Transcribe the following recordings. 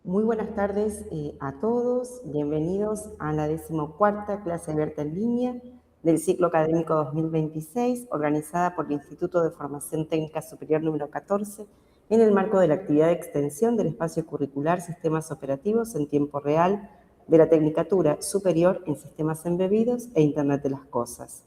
Muy buenas tardes a todos. Bienvenidos a la 14ª clase abierta en línea del ciclo académico 2026, organizada por el Instituto de Formación Técnica Superior número 14, en el marco de la actividad de extensión del espacio curricular Sistemas Operativos en Tiempo Real de la Tecnicatura Superior en Sistemas Embebidos e Internet de las Cosas.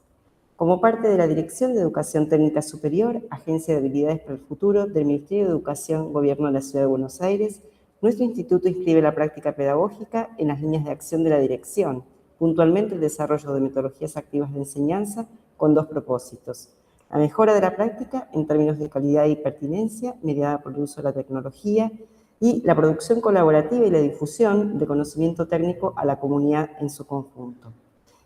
Como parte de la Dirección de Educación Técnica Superior, Agencia de Habilidades para el Futuro del Ministerio de Educación, Gobierno de la Ciudad de Buenos Aires, nuestro instituto inscribe la práctica pedagógica en las líneas de acción de la dirección, puntualmente el desarrollo de metodologías activas de enseñanza con dos propósitos: la mejora de la práctica en términos de calidad y pertinencia, mediada por el uso de la tecnología, y la producción colaborativa y la difusión de conocimiento técnico a la comunidad en su conjunto.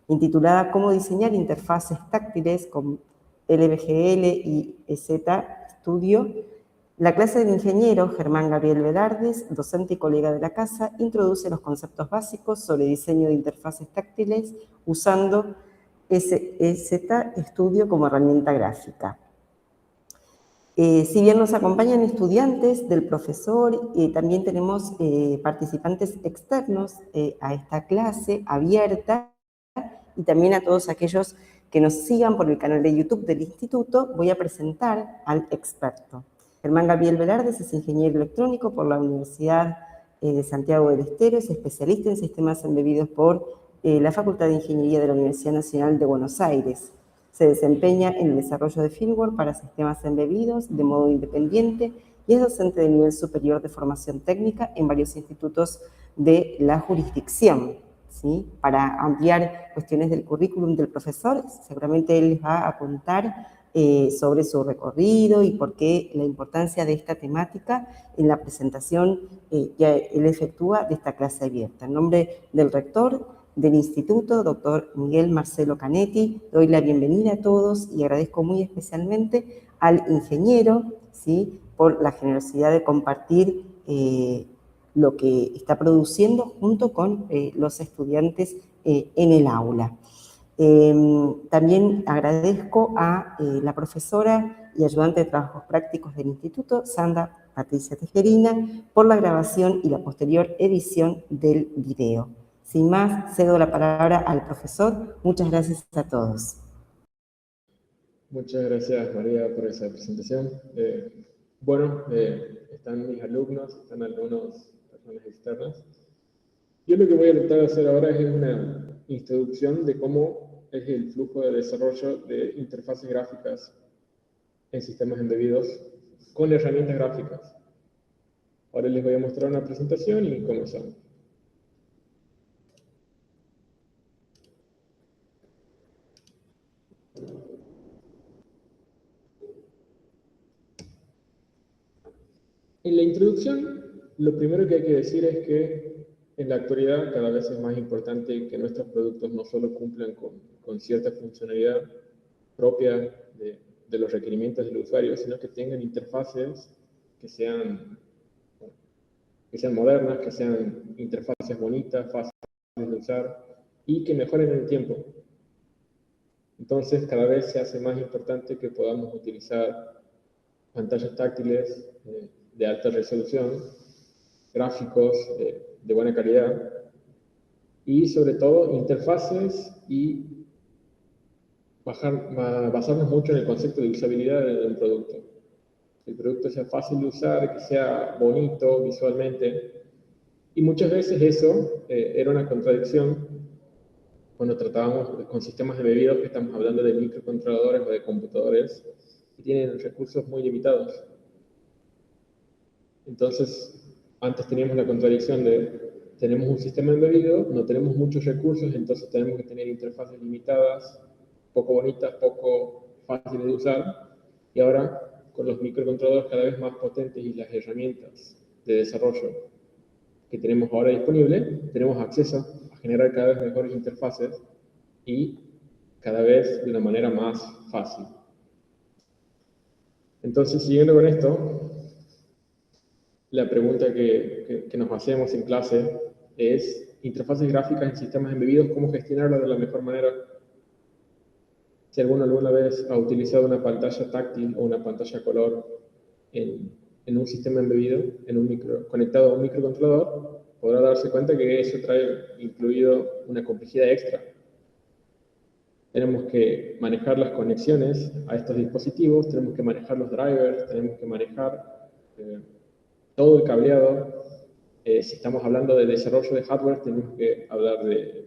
Intitulada Cómo diseñar interfaces táctiles con LBGL y Z Studio, la clase del ingeniero Germán Gabriel Velardes, docente y colega de la casa, introduce los conceptos básicos sobre diseño de interfaces táctiles usando Z Studio como herramienta gráfica. Si bien nos acompañan estudiantes del profesor, también tenemos participantes externos a esta clase abierta, y también a todos aquellos que nos sigan por el canal de YouTube del Instituto. Voy a presentar al experto. Germán Gabriel Velardes es ingeniero electrónico por la Universidad de Santiago del Estero, es especialista en sistemas embebidos por la Facultad de Ingeniería de la Universidad Nacional de Buenos Aires. Se desempeña en el desarrollo de firmware para sistemas embebidos de modo independiente y es docente de nivel superior de formación técnica en varios institutos de la jurisdicción. ¿Sí? Para ampliar cuestiones del currículum del profesor, seguramente él les va a contar sobre su recorrido y por qué la importancia de esta temática en la presentación que él efectúa de esta clase abierta. En nombre del rector del instituto, doctor Miguel Marcelo Canetti, doy la bienvenida a todos y agradezco muy especialmente al ingeniero, ¿sí?, por la generosidad de compartir lo que está produciendo junto con los estudiantes en el aula. También agradezco a la profesora y ayudante de trabajos prácticos del instituto, Sandra Patricia Tejerina, por la grabación y la posterior edición del video. Sin más, cedo la palabra al profesor. Muchas gracias a todos. Muchas gracias, María, por esa presentación. Están mis alumnos, están algunas personas externas. Yo lo que voy a tratar de hacer ahora es una introducción de cómo es el flujo de desarrollo de interfaces gráficas en sistemas embebidos con herramientas gráficas. Ahora les voy a mostrar una presentación y comenzamos. En la introducción, lo primero que hay que decir es que en la actualidad cada vez es más importante que nuestros productos no solo cumplan con cierta funcionalidad propia de los requerimientos del usuario, sino que tengan interfaces que sean modernas, que sean interfaces bonitas, fáciles de usar y que mejoren en el tiempo. Entonces, cada vez se hace más importante que podamos utilizar pantallas táctiles de alta resolución, gráficos de buena calidad y, sobre todo, interfaces y basarnos mucho en el concepto de usabilidad de un producto. Que el producto sea fácil de usar, que sea bonito visualmente. Y muchas veces eso era una contradicción cuando tratábamos con sistemas embebidos, que estamos hablando de microcontroladores o de computadores que tienen recursos muy limitados. Entonces, antes teníamos la contradicción de tenemos un sistema embebido, no tenemos muchos recursos, entonces tenemos que tener interfaces limitadas, poco bonitas, poco fáciles de usar, y ahora con los microcontroladores cada vez más potentes y las herramientas de desarrollo que tenemos ahora disponibles, tenemos acceso a generar cada vez mejores interfaces y cada vez de una manera más fácil. Entonces, siguiendo con esto, la pregunta que nos hacemos en clase es: interfaces gráficas en sistemas embebidos, ¿cómo gestionarlas de la mejor manera? Si alguno alguna vez ha utilizado una pantalla táctil o una pantalla color en en un sistema embebido, conectado a un microcontrolador, podrá darse cuenta que eso trae incluido una complejidad extra. Tenemos que manejar las conexiones a estos dispositivos, tenemos que manejar los drivers, tenemos que manejar todo el cableado. Si estamos hablando de desarrollo de hardware, tenemos que hablar de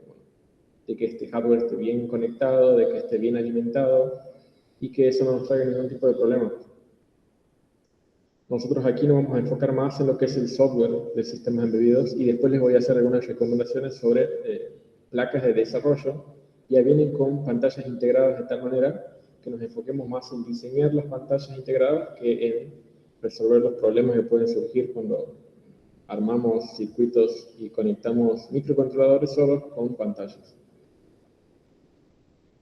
que este hardware esté bien conectado, de que esté bien alimentado y que eso no nos traiga ningún tipo de problema. Nosotros aquí nos vamos a enfocar más en lo que es el software de sistemas embebidos y después les voy a hacer algunas recomendaciones sobre placas de desarrollo. Ya vienen con pantallas integradas de tal manera que nos enfoquemos más en diseñar las pantallas integradas que en resolver los problemas que pueden surgir cuando armamos circuitos y conectamos microcontroladores solos con pantallas.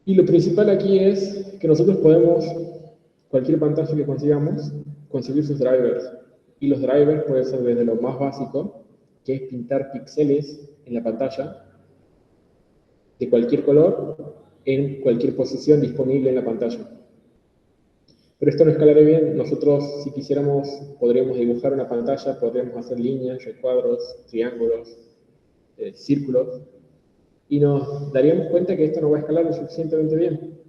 Y lo principal aquí es que nosotros podemos, cualquier pantalla que consigamos, conseguir sus drivers. Y los drivers pueden ser desde lo más básico, que es pintar píxeles en la pantalla de cualquier color en cualquier posición disponible en la pantalla. Pero esto no escalará bien. Nosotros, si quisiéramos, podríamos dibujar una pantalla, podríamos hacer líneas, recuadros, triángulos, círculos, y nos daríamos cuenta que esto no va a escalar lo suficientemente bien.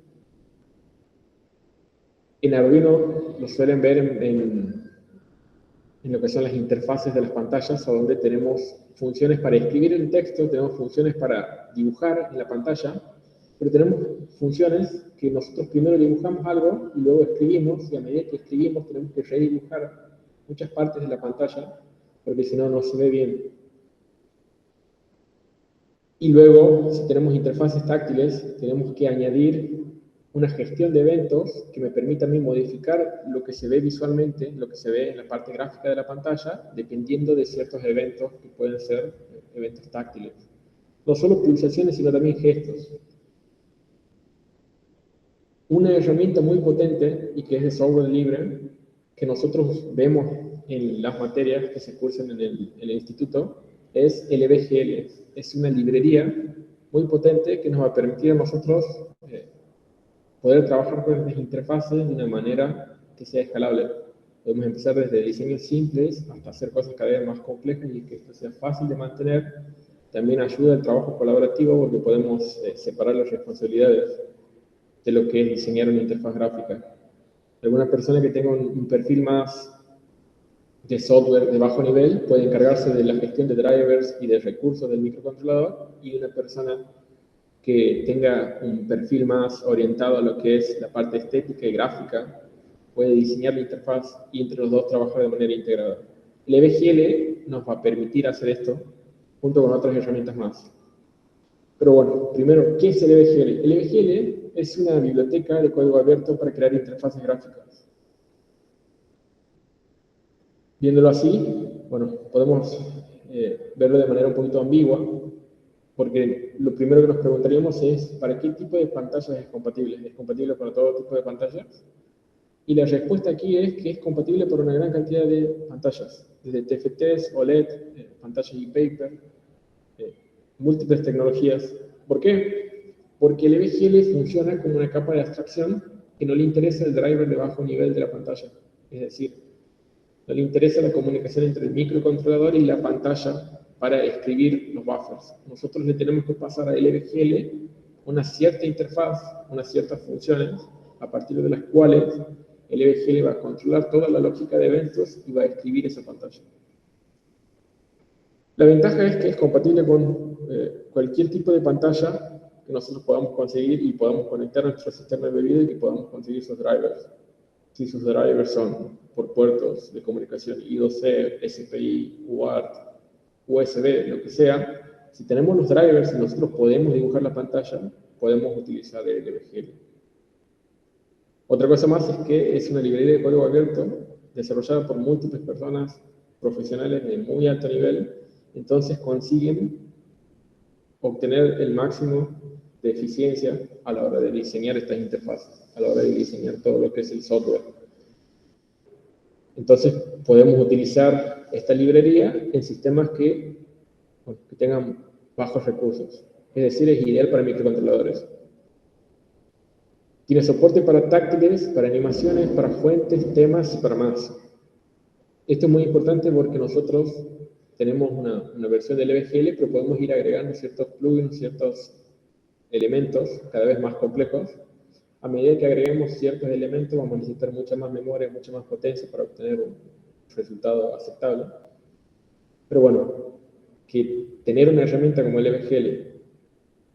En Arduino lo suelen ver en lo que son las interfaces de las pantallas, a donde tenemos funciones para escribir el texto, tenemos funciones para dibujar en la pantalla, pero tenemos funciones que nosotros primero dibujamos algo y luego escribimos, y a medida que escribimos tenemos que redibujar muchas partes de la pantalla, porque si no, no se ve bien. Y luego, si tenemos interfaces táctiles, tenemos que añadir una gestión de eventos que me permita a mí modificar lo que se ve visualmente, lo que se ve en la parte gráfica de la pantalla, dependiendo de ciertos eventos que pueden ser eventos táctiles. No solo pulsaciones, sino también gestos. Una herramienta muy potente y que es de software libre, que nosotros vemos en las materias que se cursan en el instituto, es LBGL. Es una librería muy potente que nos va a permitir a nosotros poder trabajar con estas interfaces de una manera que sea escalable. Podemos empezar desde diseños simples hasta hacer cosas cada vez más complejas y que esto sea fácil de mantener. También ayuda el trabajo colaborativo porque podemos separar las responsabilidades de lo que es diseñar una interfaz gráfica. Alguna persona que tenga un perfil más de software de bajo nivel puede encargarse de la gestión de drivers y de recursos del microcontrolador, y una persona que tenga un perfil más orientado a lo que es la parte estética y gráfica puede diseñar la interfaz y entre los dos trabajar de manera integrada. El EBGL nos va a permitir hacer esto junto con otras herramientas más. Pero bueno, primero, ¿qué es el EBGL? El EBGL es una biblioteca de código abierto para crear interfaces gráficas. Viéndolo así, bueno, podemos verlo de manera un poquito ambigua, porque lo primero que nos preguntaríamos es ¿para qué tipo de pantallas es compatible? ¿Es compatible para todo tipo de pantallas? Y la respuesta aquí es que es compatible para una gran cantidad de pantallas, desde TFTs, OLED, pantallas e-paper, múltiples tecnologías. ¿Por qué? Porque el EBGL funciona como una capa de abstracción que no le interesa el driver de bajo nivel de la pantalla. Es decir, no le interesa la comunicación entre el microcontrolador y la pantalla para escribir los buffers. Nosotros le tenemos que pasar a LBGL una cierta interfaz, unas ciertas funciones, a partir de las cuales el LBGL va a controlar toda la lógica de eventos y va a escribir esa pantalla. La ventaja es que es compatible con cualquier tipo de pantalla que nosotros podamos conseguir y podamos conectar a nuestro sistema embebido y que podamos conseguir sus drivers. Si sus drivers son por puertos de comunicación I2C, SPI, UART, USB, lo que sea, si tenemos los drivers y nosotros podemos dibujar la pantalla, podemos utilizar el LBGL. Otra cosa más es que es una librería de código abierto desarrollada por múltiples personas profesionales de muy alto nivel, entonces consiguen obtener el máximo de eficiencia a la hora de diseñar estas interfaces, a la hora de diseñar todo lo que es el software. Entonces podemos utilizar esta librería en sistemas que tengan bajos recursos, es decir, es ideal para microcontroladores. Tiene soporte para táctiles, para animaciones, para fuentes, temas y para más. Esto es muy importante porque nosotros tenemos una versión del LBGL, pero podemos ir agregando ciertos plugins, ciertos elementos cada vez más complejos. A medida que agreguemos ciertos elementos, vamos a necesitar mucha más memoria, mucha más potencia para obtener un resultado aceptable. Pero bueno, que tener una herramienta como el LBGL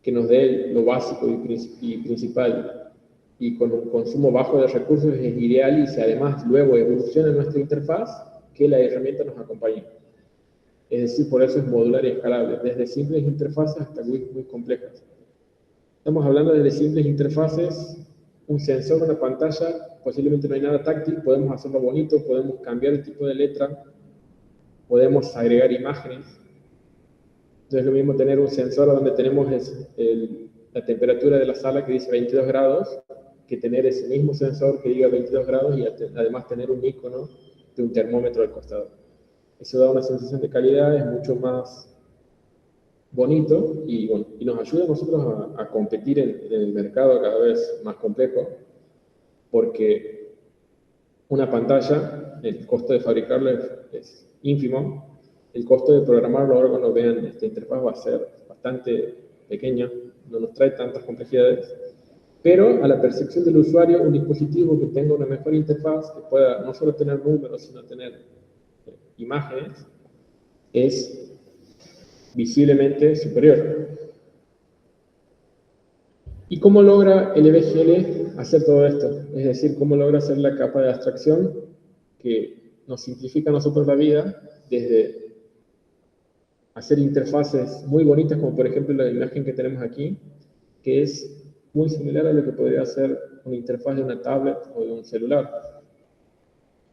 que nos dé lo básico y principal y con un consumo bajo de recursos es ideal, y si además luego evoluciona nuestra interfaz, que la herramienta nos acompañe. Es decir, por eso es modular y escalable, desde simples interfaces hasta muy complejas. Estamos hablando desde simples interfaces, un sensor, una pantalla, posiblemente no hay nada táctil, podemos hacerlo bonito, podemos cambiar el tipo de letra, podemos agregar imágenes. No es lo mismo tener un sensor donde tenemos la temperatura de la sala que dice 22 grados, que tener ese mismo sensor que diga 22 grados y además tener un icono de un termómetro al costado. Eso da una sensación de calidad, es mucho más bonito y, bueno, y nos ayuda a nosotros a competir en el mercado cada vez más complejo, porque una pantalla, el costo de fabricarla es ínfimo. El costo de programarlo ahora cuando vean esta interfaz va a ser bastante pequeña, no nos trae tantas complejidades, pero a la percepción del usuario, un dispositivo que tenga una mejor interfaz, que pueda no solo tener números, sino tener imágenes, es visiblemente superior. ¿Y cómo logra el LBGL hacer todo esto? Es decir, ¿cómo logra hacer la capa de abstracción que nos simplifica a nosotros la vida, desde hacer interfaces muy bonitas, como por ejemplo la imagen que tenemos aquí, que es muy similar a lo que podría ser una interfaz de una tablet o de un celular?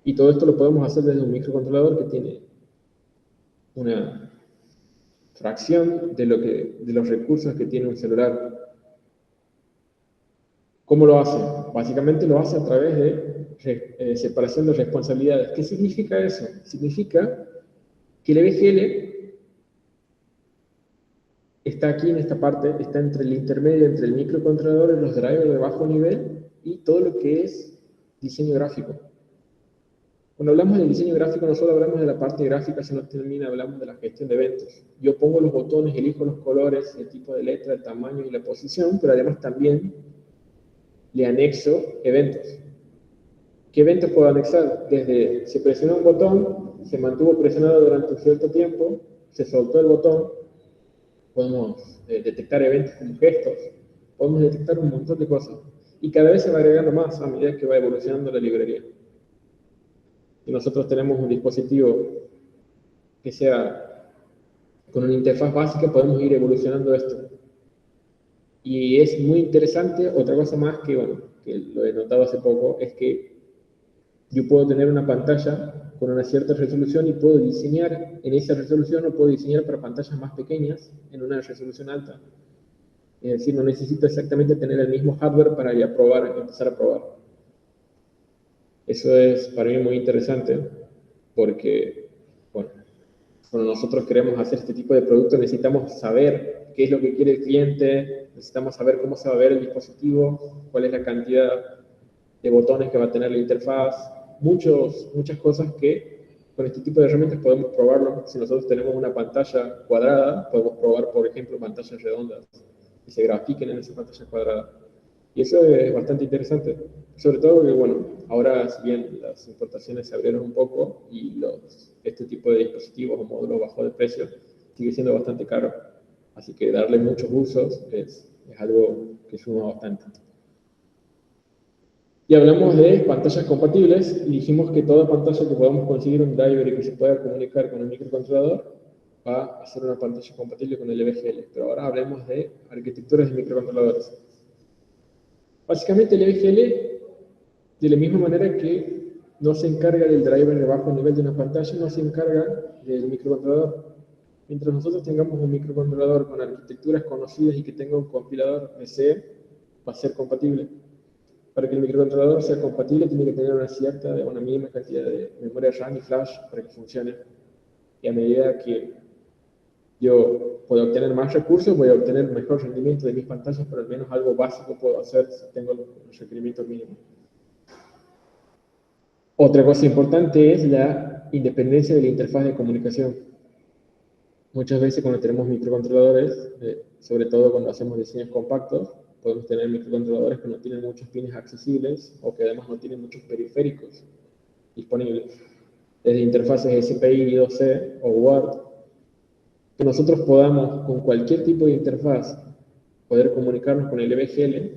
Y todo esto lo podemos hacer desde un microcontrolador que tiene una fracción de los recursos que tiene un celular. ¿Cómo lo hace? Básicamente lo hace a través de separación de responsabilidades. ¿Qué significa eso? Significa que el LBGL está aquí en esta parte, está entre el intermedio entre el microcontrolador y los drivers de bajo nivel y todo lo que es diseño gráfico. Cuando hablamos de diseño gráfico no solo hablamos de la parte gráfica, sino también hablamos de la gestión de eventos. Yo pongo los botones, elijo los colores, el tipo de letra, el tamaño y la posición, pero además también le anexo eventos. ¿Qué eventos puedo anexar? Desde se presionó un botón, se mantuvo presionado durante un cierto tiempo, se soltó el botón, podemos detectar eventos como gestos, podemos detectar un montón de cosas. Y cada vez se va agregando más a medida que va evolucionando la librería. Si nosotros tenemos un dispositivo que sea con una interfaz básica, podemos ir evolucionando esto. Y es muy interesante, otra cosa más que, bueno, que lo he notado hace poco, es que yo puedo tener una pantalla con una cierta resolución y puedo diseñar en esa resolución, o puedo diseñar para pantallas más pequeñas en una resolución alta. Es decir, no necesito exactamente tener el mismo hardware para ya empezar a probar. Eso es para mí muy interesante porque, bueno, cuando nosotros queremos hacer este tipo de productos necesitamos saber qué es lo que quiere el cliente, necesitamos saber cómo se va a ver el dispositivo, cuál es la cantidad de botones que va a tener la interfaz, muchas cosas que con este tipo de herramientas podemos probarlo. Si nosotros tenemos una pantalla cuadrada, podemos probar, por ejemplo, pantallas redondas que se grafiquen en esa pantalla cuadrada. Y eso es bastante interesante, sobre todo que, bueno, ahora si bien las importaciones se abrieron un poco y este tipo de dispositivos o módulos bajó de precio, sigue siendo bastante caro. Así que darle muchos usos es algo que suma bastante. Y hablamos de pantallas compatibles y dijimos que toda pantalla que podamos conseguir un driver y que se pueda comunicar con el microcontrolador va a ser una pantalla compatible con el LBGL. Pero ahora hablemos de arquitecturas de microcontroladores. Básicamente el LBGL, de la misma manera que no se encarga del driver de bajo nivel de una pantalla, no se encarga del microcontrolador. Mientras nosotros tengamos un microcontrolador con arquitecturas conocidas y que tenga un compilador C, va a ser compatible. Para que el microcontrolador sea compatible tiene que tener una mínima cantidad de memoria RAM y flash para que funcione. Y a medida que yo pueda obtener más recursos, voy a obtener mejor rendimiento de mis pantallas, pero al menos algo básico puedo hacer si tengo los requerimientos mínimos. Otra cosa importante es la independencia de la interfaz de comunicación. Muchas veces cuando tenemos microcontroladores, sobre todo cuando hacemos diseños compactos, podemos tener microcontroladores que no tienen muchos pines accesibles o que además no tienen muchos periféricos disponibles. Desde interfaces SPI, I2C o UART, que nosotros podamos con cualquier tipo de interfaz poder comunicarnos con el EVGL.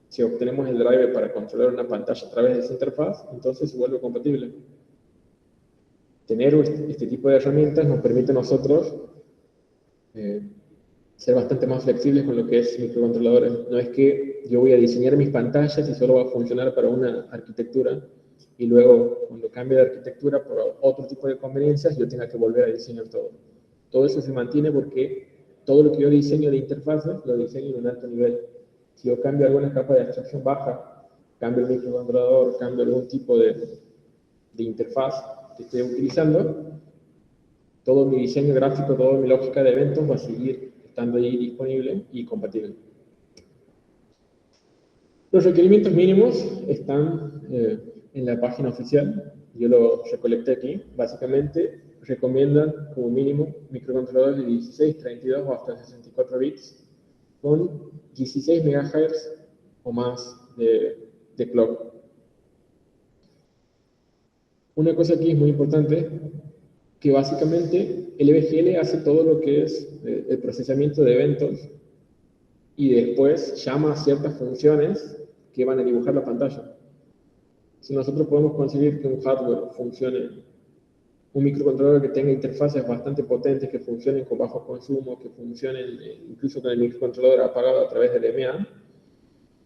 Si obtenemos el driver para controlar una pantalla a través de esa interfaz, entonces se vuelve compatible. Tener este tipo de herramientas nos permite a nosotros ser bastante más flexibles con lo que es microcontroladores. No es que yo voy a diseñar mis pantallas y solo va a funcionar para una arquitectura y luego cuando cambie de arquitectura por otro tipo de conveniencias yo tenga que volver a diseñar todo. Todo eso se mantiene porque todo lo que yo diseño de interfaces lo diseño en un alto nivel. Si yo cambio alguna capa de abstracción baja, cambio el microcontrolador, cambio algún tipo de interfaz que esté utilizando, todo mi diseño gráfico, toda mi lógica de eventos va a seguir estando ahí disponible y compatible. Los requerimientos mínimos están en la página oficial. Yo lo recolecté aquí. Básicamente recomiendan como mínimo microcontroladores de 16, 32 o hasta 64 bits con 16 MHz o más de clock. Una cosa aquí es muy importante, que básicamente el EVGL hace todo lo que es el procesamiento de eventos y después llama a ciertas funciones que van a dibujar la pantalla. Si nosotros podemos conseguir que un hardware funcione, un microcontrolador que tenga interfaces bastante potentes, que funcionen con bajo consumo, que funcionen incluso con el microcontrolador apagado a través del EMEA,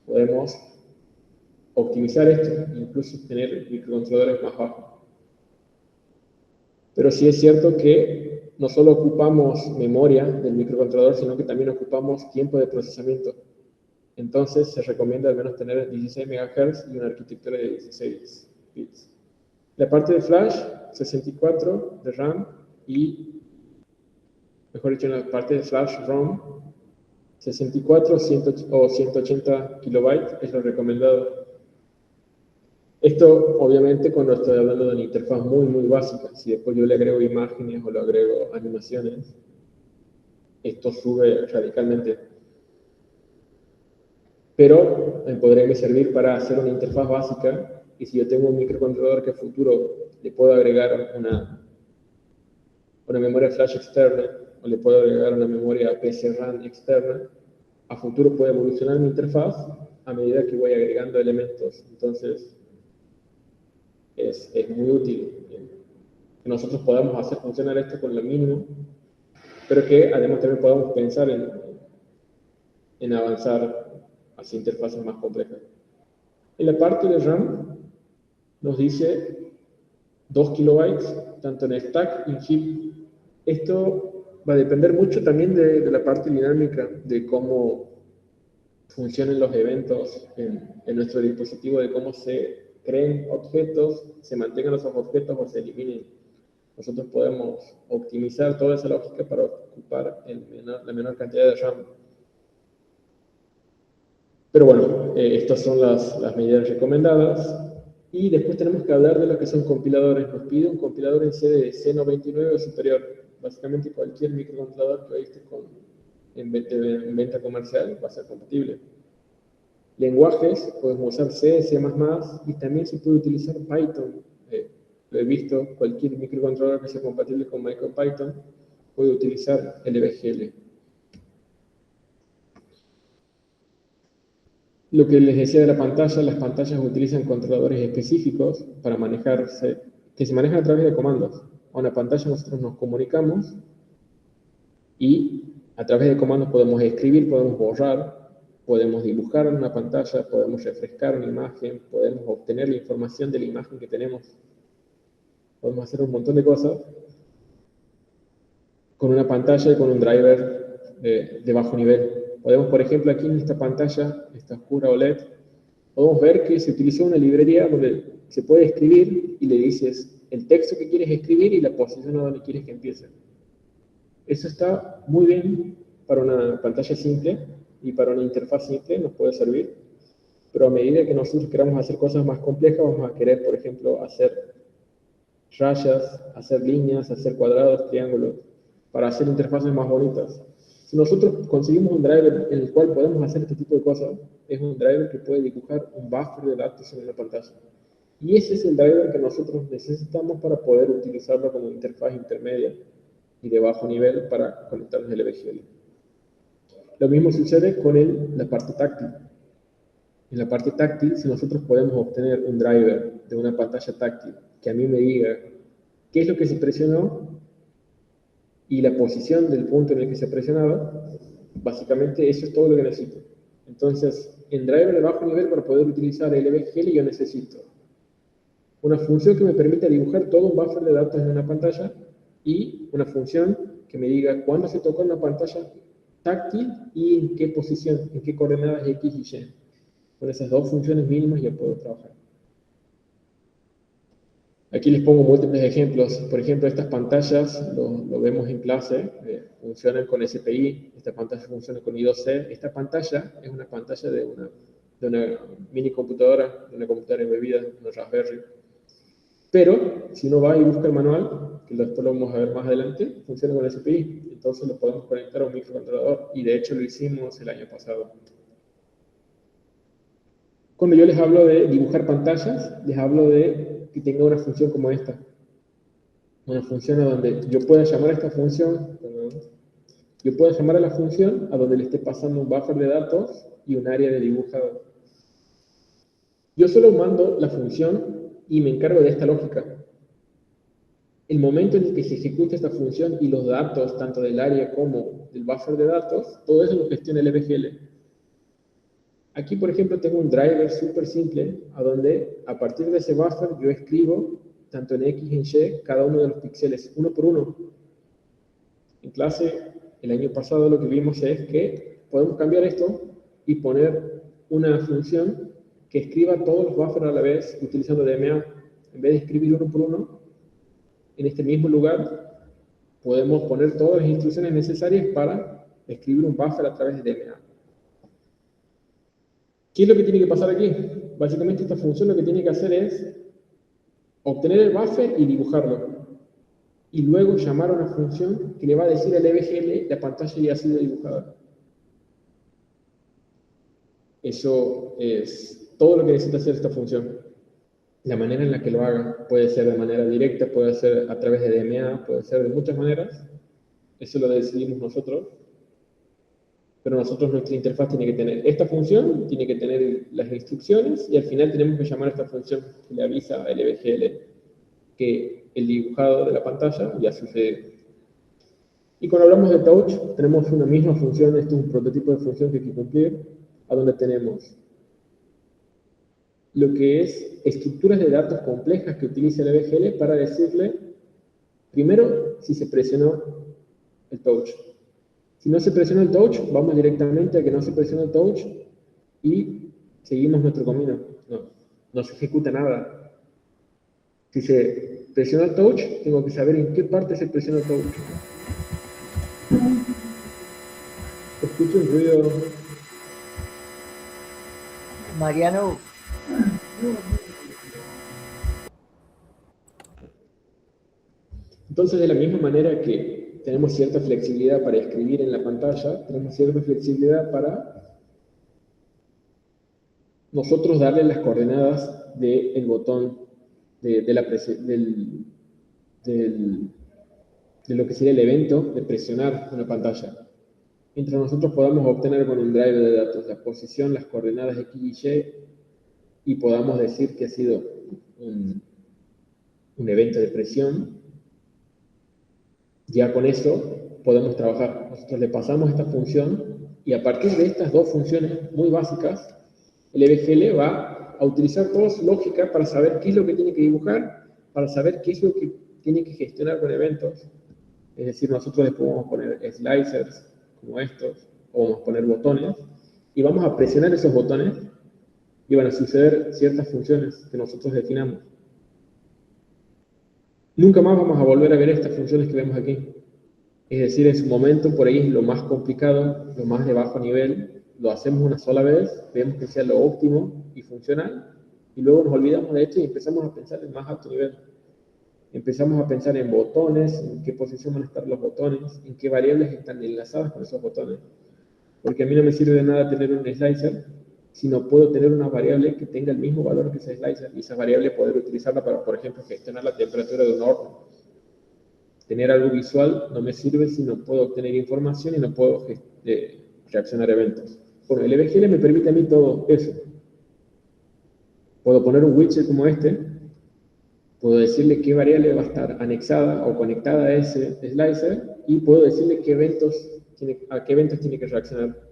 podemos optimizar esto, incluso tener microcontroladores más bajos. Pero sí es cierto que no solo ocupamos memoria del microcontrolador, sino que también ocupamos tiempo de procesamiento. Entonces se recomienda al menos tener 16 MHz y una arquitectura de 16 bits. La parte de flash, 64 de RAM y, mejor dicho, la parte de flash ROM, 64 o 180 kilobytes es lo recomendado. Esto, obviamente, cuando estoy hablando de una interfaz muy, muy básica. Si después yo le agrego imágenes o le agrego animaciones, esto sube radicalmente. Pero podría servir para hacer una interfaz básica, y si yo tengo un microcontrolador que a futuro le puedo agregar una memoria flash externa, o le puedo agregar una memoria PCRAM externa, a futuro puede evolucionar mi interfaz a medida que voy agregando elementos. Entonces, es muy útil que nosotros podamos hacer funcionar esto con lo mínimo, pero que además también podamos pensar en avanzar hacia interfaces más complejas. En la parte de RAM nos dice 2 kilobytes, tanto en stack y en heap. Esto va a depender mucho también de la parte dinámica, de cómo funcionen los eventos en nuestro dispositivo, de cómo se creen objetos, se mantengan esos objetos o se eliminen. Nosotros podemos optimizar toda esa lógica para ocupar la menor cantidad de RAM. Pero bueno, estas son las medidas recomendadas. Y después tenemos que hablar de lo que son compiladores. Nos pide un compilador en C de C99 o superior. Básicamente cualquier microcontrolador que hoy esté en venta comercial va a ser compatible. Lenguajes, podemos usar C, C++, y también se puede utilizar Python. Lo he visto, cualquier microcontrolador que sea compatible con MicroPython puede utilizar el EVGL. Lo que les decía de la pantalla, las pantallas utilizan controladores específicos para manejarse, que se manejan a través de comandos. A una pantalla nosotros nos comunicamos y a través de comandos podemos escribir, podemos borrar, podemos dibujar en una pantalla, podemos refrescar una imagen, podemos obtener la información de la imagen que tenemos. Podemos hacer un montón de cosas con una pantalla y con un driver de bajo nivel. Podemos, por ejemplo, aquí en esta pantalla, esta oscura OLED, podemos ver que se utilizó una librería donde se puede escribir y le dices el texto que quieres escribir y la posición a donde quieres que empiece. Eso está muy bien para una pantalla simple y para una interfaz simple nos puede servir, pero a medida que nosotros queramos hacer cosas más complejas, vamos a querer, por ejemplo, hacer rayas, hacer líneas, hacer cuadrados, triángulos, para hacer interfaces más bonitas. Si nosotros conseguimos un driver en el cual podemos hacer este tipo de cosas, es un driver que puede dibujar un buffer de datos en la pantalla. Y ese es el driver que nosotros necesitamos para poder utilizarlo como interfaz intermedia y de bajo nivel para conectarnos al LBGL. Lo mismo sucede con la parte táctil. En la parte táctil, si nosotros podemos obtener un driver de una pantalla táctil que a mí me diga qué es lo que se presionó y la posición del punto en el que se ha presionado, básicamente eso es todo lo que necesito. Entonces, en driver de bajo nivel, para poder utilizar el LBGL, yo necesito una función que me permita dibujar todo un buffer de datos en una pantalla y una función que me diga cuándo se tocó en la pantalla táctil y en qué posición, en qué coordenadas X y Y. Con esas dos funciones mínimas ya puedo trabajar. Aquí les pongo múltiples ejemplos. Por ejemplo, estas pantallas, lo vemos en clase, funcionan con SPI, esta pantalla funciona con I2C. Esta pantalla es una pantalla de una mini computadora, de una computadora embebida, una Raspberry. Pero, si uno va y busca el manual, que después lo vamos a ver más adelante, funciona con SPI. Entonces lo podemos conectar a un microcontrolador. Y de hecho lo hicimos el año pasado. Cuando yo les hablo de dibujar pantallas, les hablo de que tenga una función como esta. Una función a donde yo pueda llamar a esta función, yo puedo llamar a la función a donde le esté pasando un buffer de datos y un área de dibujado. Yo solo mando la función y me encargo de esta lógica. El momento en el que se ejecuta esta función y los datos, tanto del área como del buffer de datos, todo eso lo gestiona el LBGL. Aquí, por ejemplo, tengo un driver súper simple, a donde a partir de ese buffer yo escribo, tanto en X y en Y, cada uno de los píxeles, uno por uno. En clase, el año pasado, lo que vimos es que podemos cambiar esto y poner una función que escriba todos los buffers a la vez, utilizando DMA. En vez de escribir uno por uno, en este mismo lugar, podemos poner todas las instrucciones necesarias para escribir un buffer a través de DMA. ¿Qué es lo que tiene que pasar aquí? Básicamente esta función lo que tiene que hacer es obtener el buffer y dibujarlo. Y luego llamar a una función que le va a decir al LBGL la pantalla ya ha sido dibujada. Eso es todo lo que necesita hacer esta función. La manera en la que lo haga puede ser de manera directa, puede ser a través de DMA, puede ser de muchas maneras. Eso lo decidimos nosotros. Pero nosotros nuestra interfaz tiene que tener esta función, tiene que tener las instrucciones y al final tenemos que llamar a esta función que le avisa al LBGL que el dibujado de la pantalla ya sucede. Y cuando hablamos de touch, tenemos una misma función, esto es un prototipo de función que hay que cumplir, a donde tenemos lo que es estructuras de datos complejas que utiliza el LBGL para decirle, primero, si se presionó el touch. Si no se presiona el touch, vamos directamente a que no se presiona el touch y seguimos nuestro camino. No se ejecuta nada. Si se presiona el touch, tengo que saber en qué parte se presiona el touch. Escucho un ruido. Mariano. Entonces, de la misma manera que tenemos cierta flexibilidad para escribir en la pantalla, tenemos cierta flexibilidad para nosotros darle las coordenadas del botón de lo que sería el evento de presionar una pantalla. Mientras nosotros podamos obtener con un driver de datos la posición, las coordenadas X y Y, y podamos decir que ha sido un evento de presión, ya con eso podemos trabajar. Nosotros le pasamos esta función y a partir de estas dos funciones muy básicas, el LBGL va a utilizar toda su lógica para saber qué es lo que tiene que dibujar, para saber qué es lo que tiene que gestionar con eventos. Es decir, nosotros le podemos poner slicers como estos, o vamos a poner botones, y vamos a presionar esos botones y van a suceder ciertas funciones que nosotros definamos. Nunca más vamos a volver a ver estas funciones que vemos aquí. Es decir, en su momento, por ahí es lo más complicado, lo más de bajo nivel, lo hacemos una sola vez, vemos que sea lo óptimo y funcional, y luego nos olvidamos de esto y empezamos a pensar en más alto nivel. empezamos a pensar en botones, en qué posición van a estar los botones, en qué variables están enlazadas con esos botones. Porque a mí no me sirve de nada tener un slicer si no puedo tener una variable que tenga el mismo valor que ese slicer, y esa variable poder utilizarla para, por ejemplo, gestionar la temperatura de un horno. Tener algo visual no me sirve si no puedo obtener información y no puedo reaccionar a eventos. Bueno, el LBGL me permite a mí todo eso. Puedo poner un widget como este, puedo decirle qué variable va a estar anexada o conectada a ese slicer, y puedo decirle a qué eventos tiene que reaccionar.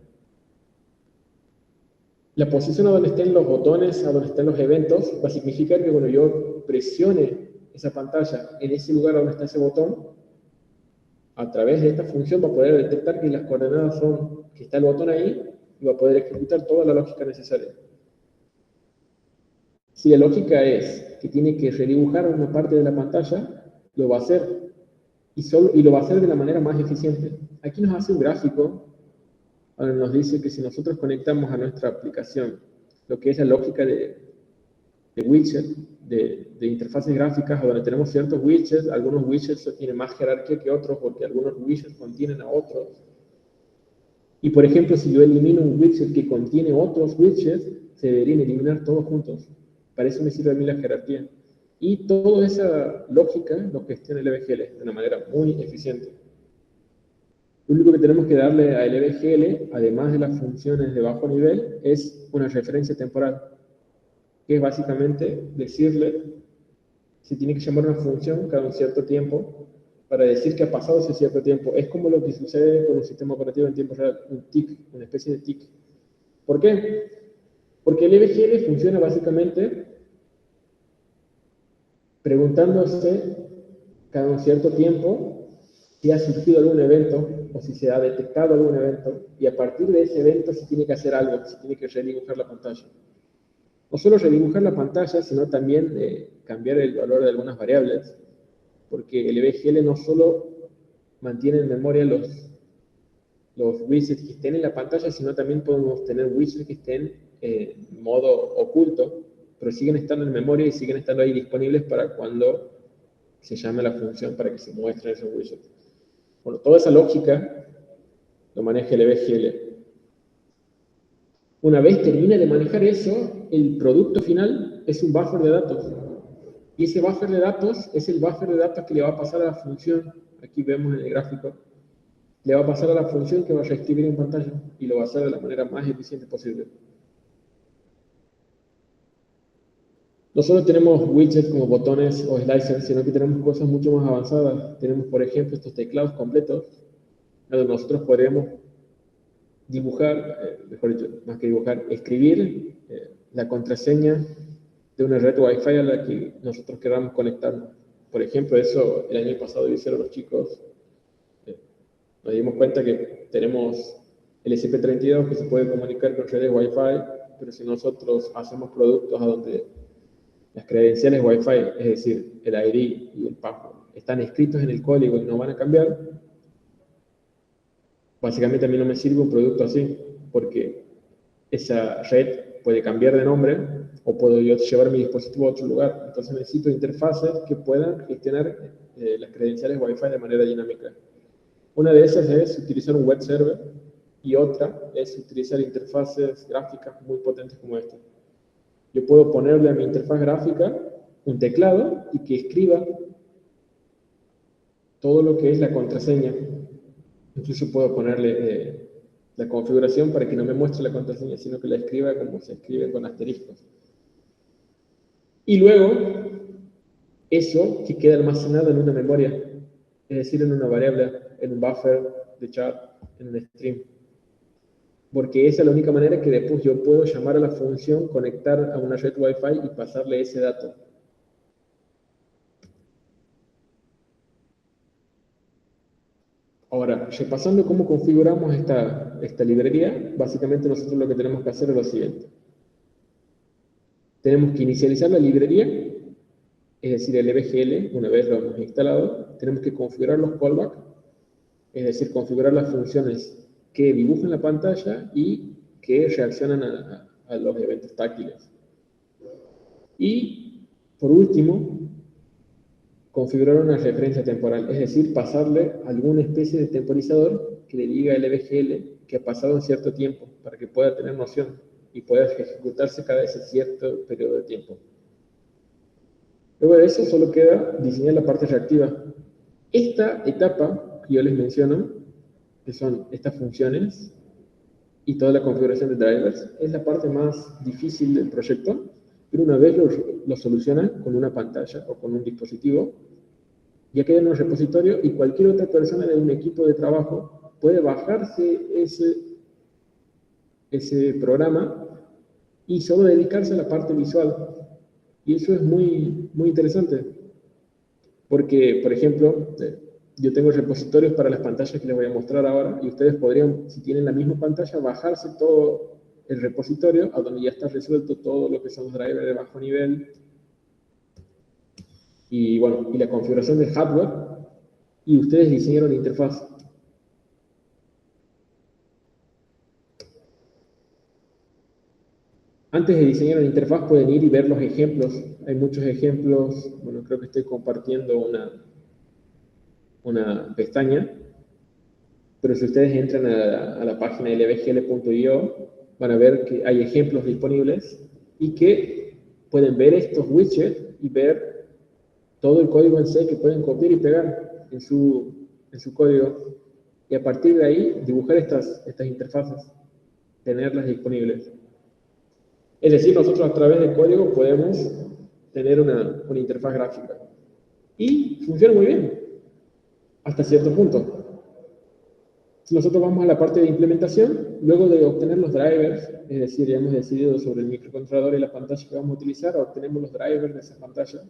La posición a donde estén los botones, a donde estén los eventos, va a significar que cuando yo presione esa pantalla en ese lugar donde está ese botón, a través de esta función va a poder detectar que las coordenadas son que está el botón ahí, y va a poder ejecutar toda la lógica necesaria. Si la lógica es que tiene que redibujar una parte de la pantalla, lo va a hacer, y lo va a hacer de la manera más eficiente. Aquí nos hace un gráfico, donde nos dice que si nosotros conectamos a nuestra aplicación lo que es la lógica de widget, de interfaces gráficas, donde tenemos ciertos widgets, algunos widgets tienen más jerarquía que otros porque algunos widgets contienen a otros. Y por ejemplo, si yo elimino un widget que contiene otros widgets, se deberían eliminar todos juntos. Para eso me sirve a mí la jerarquía. Y toda esa lógica lo gestiona el LBGL de una manera muy eficiente. Lo único que tenemos que darle a LBGL, además de las funciones de bajo nivel, es una referencia temporal, que es básicamente decirle si tiene que llamar una función cada un cierto tiempo para decir que ha pasado ese cierto tiempo. Es como lo que sucede con un sistema operativo en tiempo real, un tick, una especie de tick. ¿Por qué? Porque el LBGL funciona básicamente preguntándose cada un cierto tiempo si ha surgido algún evento o si se ha detectado algún evento, y a partir de ese evento se tiene que hacer algo, se tiene que redibujar la pantalla. No solo redibujar la pantalla, sino también cambiar el valor de algunas variables, porque el LBGL no solo mantiene en memoria los widgets que estén en la pantalla, sino también podemos tener widgets que estén en modo oculto, pero siguen estando en memoria y siguen estando ahí disponibles para cuando se llame la función para que se muestren esos widgets. Bueno, toda esa lógica lo maneja el LBGL. Una vez termina de manejar eso, el producto final es un buffer de datos. Y ese buffer de datos es el buffer de datos que le va a pasar a la función, aquí vemos en el gráfico, le va a pasar a la función que va a reescribir en pantalla, y lo va a hacer de la manera más eficiente posible. No solo tenemos widgets como botones o slicers, sino que tenemos cosas mucho más avanzadas. Tenemos, por ejemplo, estos teclados completos, donde nosotros podemos dibujar, mejor dicho, más que dibujar, escribir la contraseña de una red Wi-Fi a la que nosotros queramos conectarnos. Por ejemplo, eso el año pasado lo hicieron los chicos. Nos dimos cuenta que tenemos el SCP-32 que se puede comunicar con redes Wi-Fi, pero si nosotros hacemos productos a donde las credenciales Wi-Fi, es decir, el ID y el password, están escritos en el código y no van a cambiar, básicamente a mí no me sirve un producto así, porque esa red puede cambiar de nombre o puedo yo llevar mi dispositivo a otro lugar. Entonces necesito interfaces que puedan gestionar las credenciales Wi-Fi de manera dinámica. Una de esas es utilizar un web server, y otra es utilizar interfaces gráficas muy potentes como esta. Yo puedo ponerle a mi interfaz gráfica un teclado y que escriba todo lo que es la contraseña. Incluso puedo ponerle la configuración para que no me muestre la contraseña, sino que la escriba como se escribe con asteriscos. Y luego, eso que queda almacenado en una memoria, es decir, en una variable, en un buffer de chat, en un stream. Porque esa es la única manera que después yo puedo llamar a la función, conectar a una red Wi-Fi y pasarle ese dato. Ahora, repasando cómo configuramos esta librería, básicamente nosotros lo que tenemos que hacer es lo siguiente. Tenemos que inicializar la librería, es decir, el LBGL, una vez lo hemos instalado. Tenemos que configurar los callbacks, es decir, configurar las funciones que dibujan la pantalla y que reaccionan a los eventos táctiles. Y, por último, configurar una referencia temporal, es decir, pasarle alguna especie de temporizador que le diga al LBGL que ha pasado un cierto tiempo, para que pueda tener noción y pueda ejecutarse cada ese cierto periodo de tiempo. Luego de eso solo queda diseñar la parte reactiva. Esta etapa que yo les menciono, que son estas funciones y toda la configuración de drivers, es la parte más difícil del proyecto, pero una vez lo solucionan con una pantalla o con un dispositivo, ya queda en un repositorio y cualquier otra persona de un equipo de trabajo puede bajarse ese programa y solo dedicarse a la parte visual. Y eso es muy, muy interesante, porque, por ejemplo, yo tengo repositorios para las pantallas que les voy a mostrar ahora, y ustedes podrían, si tienen la misma pantalla, bajarse todo el repositorio, a donde ya está resuelto todo lo que son los drivers de bajo nivel, y bueno, y la configuración del hardware, y ustedes diseñaron la interfaz. Antes de diseñar la interfaz pueden ir y ver los ejemplos. Hay muchos ejemplos. Bueno, creo que estoy compartiendo una pestaña, pero si ustedes entran a la página lbgl.io, van a ver que hay ejemplos disponibles y que pueden ver estos widgets y ver todo el código en C que pueden copiar y pegar en su código, y a partir de ahí dibujar estas interfaces, tenerlas disponibles. Es decir, nosotros a través del código podemos tener una interfaz gráfica. Y funciona muy bien, hasta cierto punto. Si nosotros vamos a la parte de implementación, luego de obtener los drivers, es decir, ya hemos decidido sobre el microcontrolador y la pantalla que vamos a utilizar, obtenemos los drivers de esa pantalla,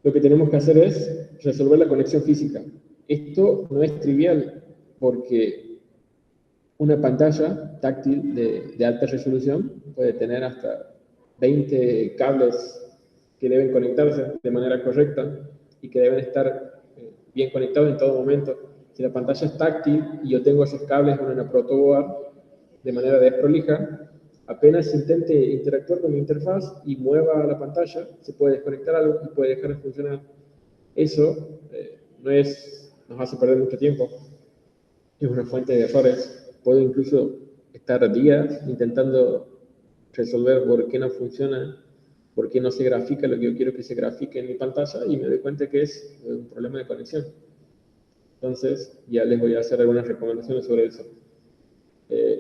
lo que tenemos que hacer es resolver la conexión física. Esto no es trivial, porque una pantalla táctil de alta resolución puede tener hasta 20 cables que deben conectarse de manera correcta y que deben estar bien conectados en todo momento. Si la pantalla es táctil y yo tengo esos cables en una protoboard de manera desprolija, apenas intente interactuar con mi interfaz y mueva la pantalla, se puede desconectar algo y puede dejar de funcionar. Eso nos hace perder mucho tiempo. Es una fuente de errores. Puedo incluso estar días intentando resolver por qué no funciona, por qué no se grafica lo que yo quiero que se grafique en mi pantalla, y me doy cuenta que es un problema de conexión. Entonces, ya les voy a hacer algunas recomendaciones sobre eso.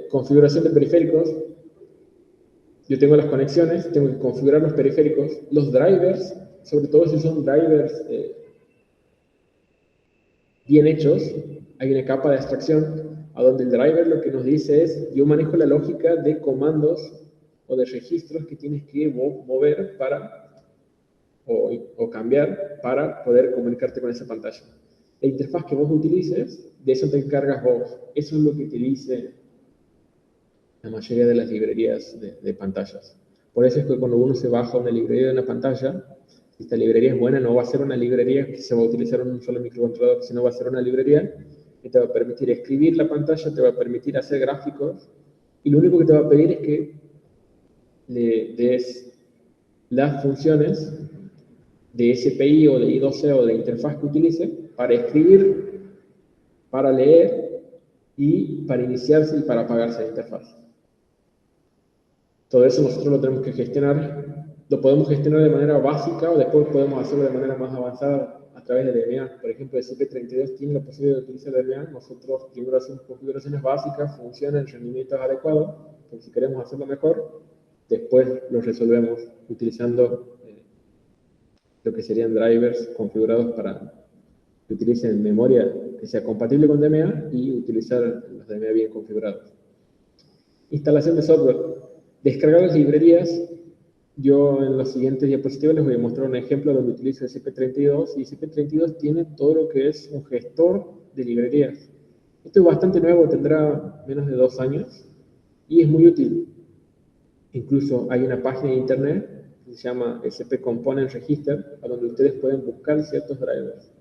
Configuración de periféricos. Yo tengo las conexiones, tengo que configurar los periféricos, los drivers, sobre todo si son drivers bien hechos. Hay una capa de abstracción a donde el driver lo que nos dice es: yo manejo la lógica de comandos o de registros que tienes que mover o cambiar para poder comunicarte con esa pantalla. La interfaz que vos utilices, de eso te encargas vos. Eso es lo que te dice la mayoría de las librerías de pantallas. Por eso es que cuando uno se baja una librería de una pantalla, si esta librería es buena, no va a ser una librería que se va a utilizar en un solo microcontrolador, sino va a ser una librería que te va a permitir escribir la pantalla, te va a permitir hacer gráficos, y lo único que te va a pedir es que le des las funciones de SPI o de I2C o de interfaz que utilice para escribir, para leer y para iniciarse y para apagarse la interfaz. Todo eso nosotros lo tenemos que gestionar. Lo podemos gestionar de manera básica o después podemos hacerlo de manera más avanzada a través de DMA. Por ejemplo, el CP32 tiene la posibilidad de utilizar DMA. Nosotros primero hacemos configuraciones básicas, funcionan, el rendimiento es adecuado, pero si queremos hacerlo mejor, después lo resolvemos utilizando lo que serían drivers configurados para que utilicen memoria que sea compatible con DMA y utilizar los DMA bien configurados. Instalación de software. Descargar las librerías. Yo en los siguientes diapositivas les voy a mostrar un ejemplo donde utilizo el CP32, y CP32 tiene todo lo que es un gestor de librerías. Esto es bastante nuevo, tendrá menos de 2 años y es muy útil. Incluso hay una página de internet que se llama SP Component Register, a donde ustedes pueden buscar ciertos drivers.